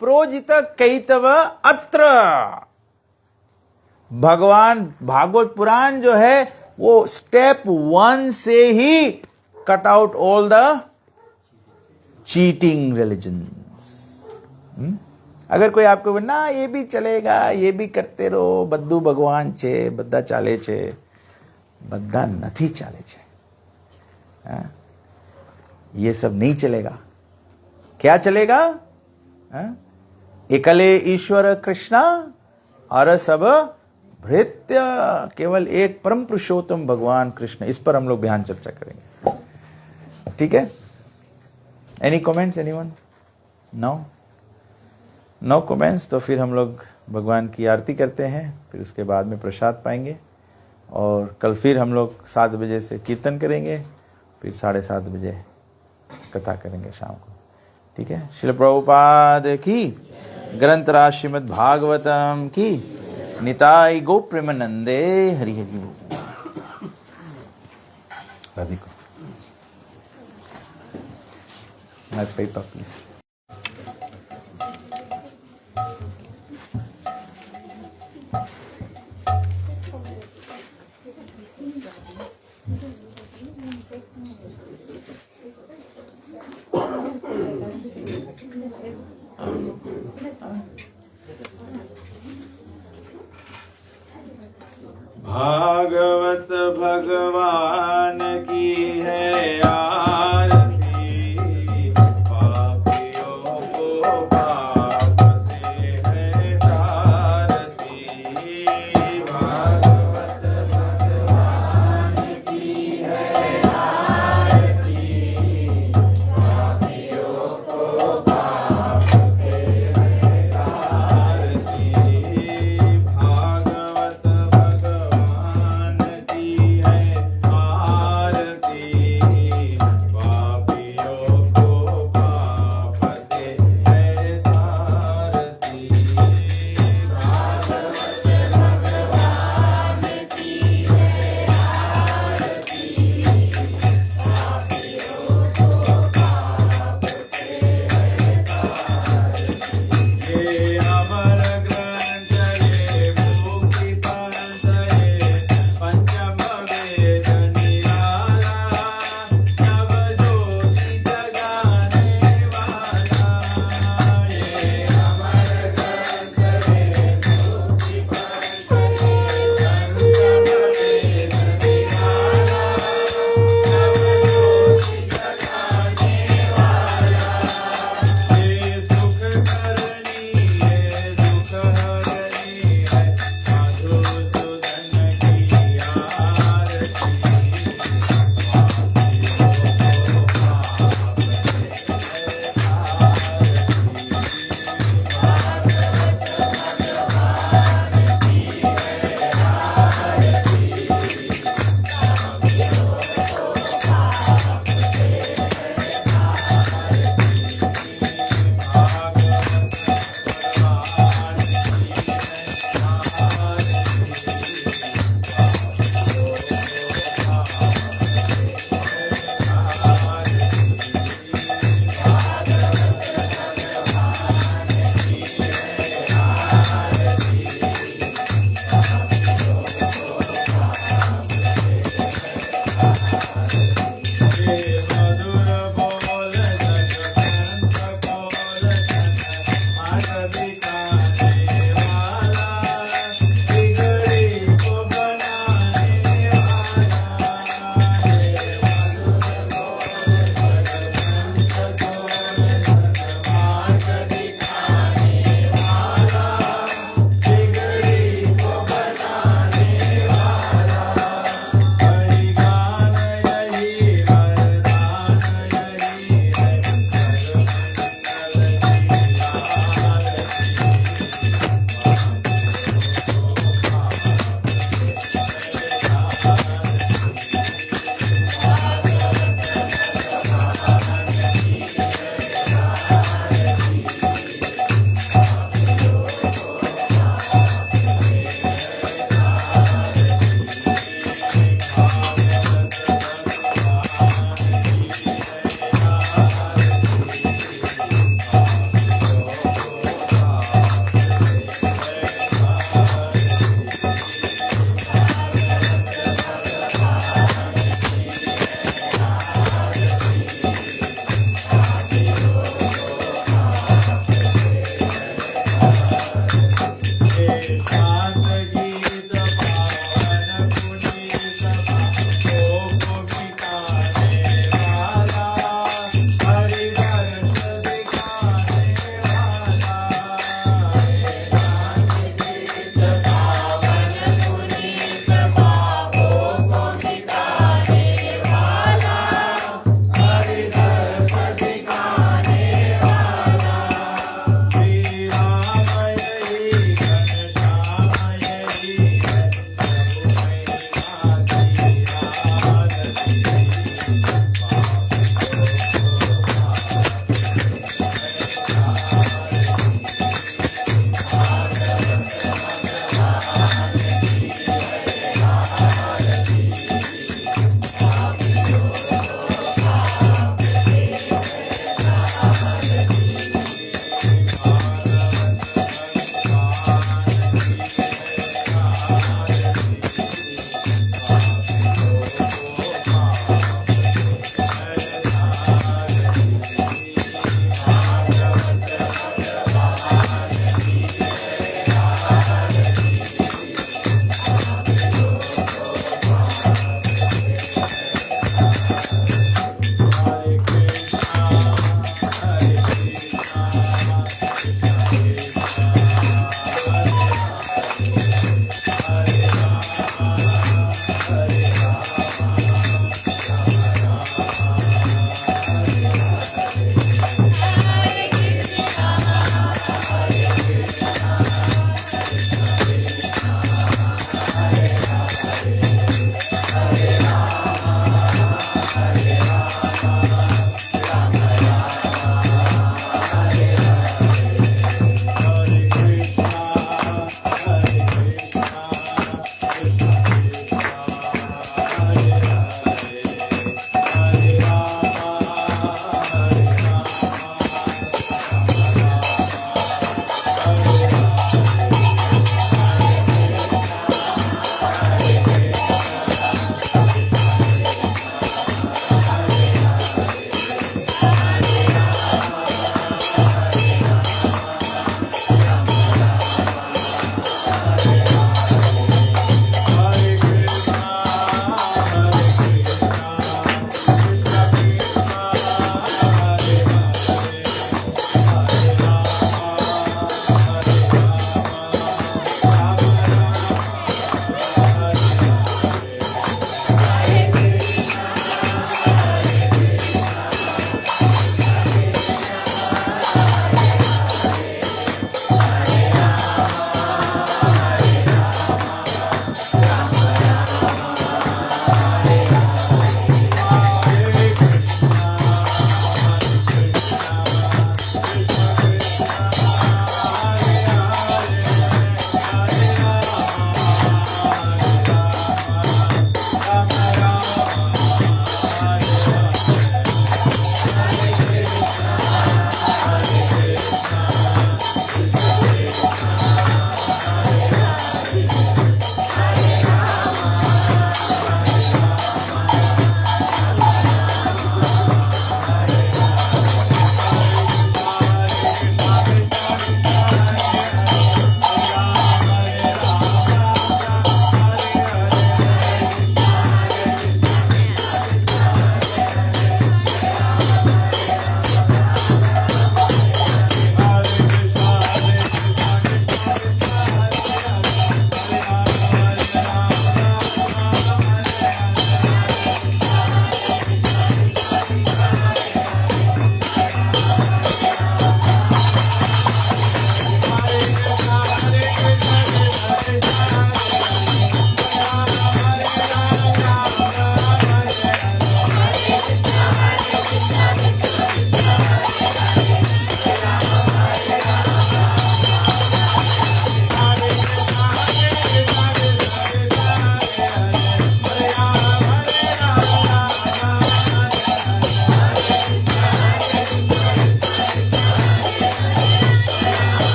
प्रोजित कैतव अत्र। भगवान भागवत पुराण जो है वो स्टेप 1 से ही cut out all the cheating religion. अगर कोई आपको ना ये भी चलेगा, ये भी करते रहो, बद्दू भगवान छे, बद्दा चाले छे, बद्दा नहीं चाले छे, ये सब नहीं चलेगा। क्या चलेगा? एकले ईश्वर कृष्णा और सब भृत्य, केवल एक परम पुरुषोत्तम भगवान कृष्ण। इस पर हम लोग ध्यान चर्चा करेंगे, ठीक है। Any comments anyone? No comments. तो फिर हम लोग भगवान की आरती करते हैं, फिर उसके बाद में प्रसाद पाएंगे। और कल फिर हम लोग 7 बजे से कीर्तन करेंगे, फिर 7:30 बजे कथा करेंगे शाम को, ठीक है। श्रील प्रभुपाद की, ग्रंथराज श्रीमद् भागवतम की, निताई गो प्रेमानंदे, हरि हरि बोल। Radhika my paper please। Bhagavat भगवान की है आरती, पापियों को पाप से है तारती। भागवत भगवान की है आरती, पापियों को पाप से है तारती। भागवत भगवान की है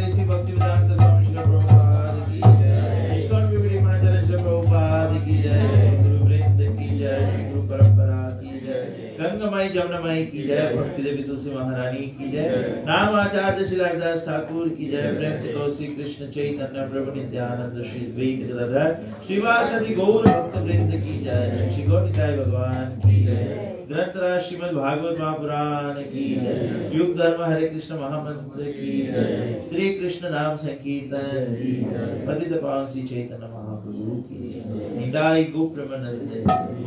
देसी भक्ति वेदांत स्वामी श्री प्रभुपाद की जय। इस्कॉन विवरी महाराज श्री प्रभुपाद की जय। गुरु वृंद की जय। श्री गुरु परंपरा की जय। गंगामाई जमुनामाई की जय। भक्ति देवी तुलसी महारानी की जय। नाम आचार्य श्री हरिदास ठाकुर की जय। प्रेम से गौ श्री कृष्ण चैतन्य प्रभु नित्यानंद श्री द्वैत गदाधर श्रीवासदि गौर भक्त वृंद की जय। श्री गौर निताय भगवान की जय। ग्रंथराज श्रीमद् भागवत महापुराण की जय। युग धर्म हरे कृष्ण महामंत्र की जय। श्री कृष्ण नाम संकीर्तन की जय। पतित पावन श्री चैतन्य महाप्रभु की जय। निताय गो Premanand.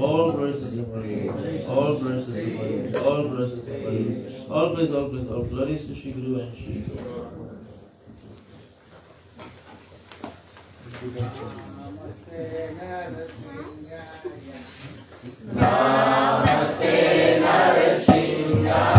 All glories to Supreme. All glories to Supreme. All glories to Supreme. All glories, all glories, all glories to Shri Guru and Shri Guru. Namaste Narasingaya.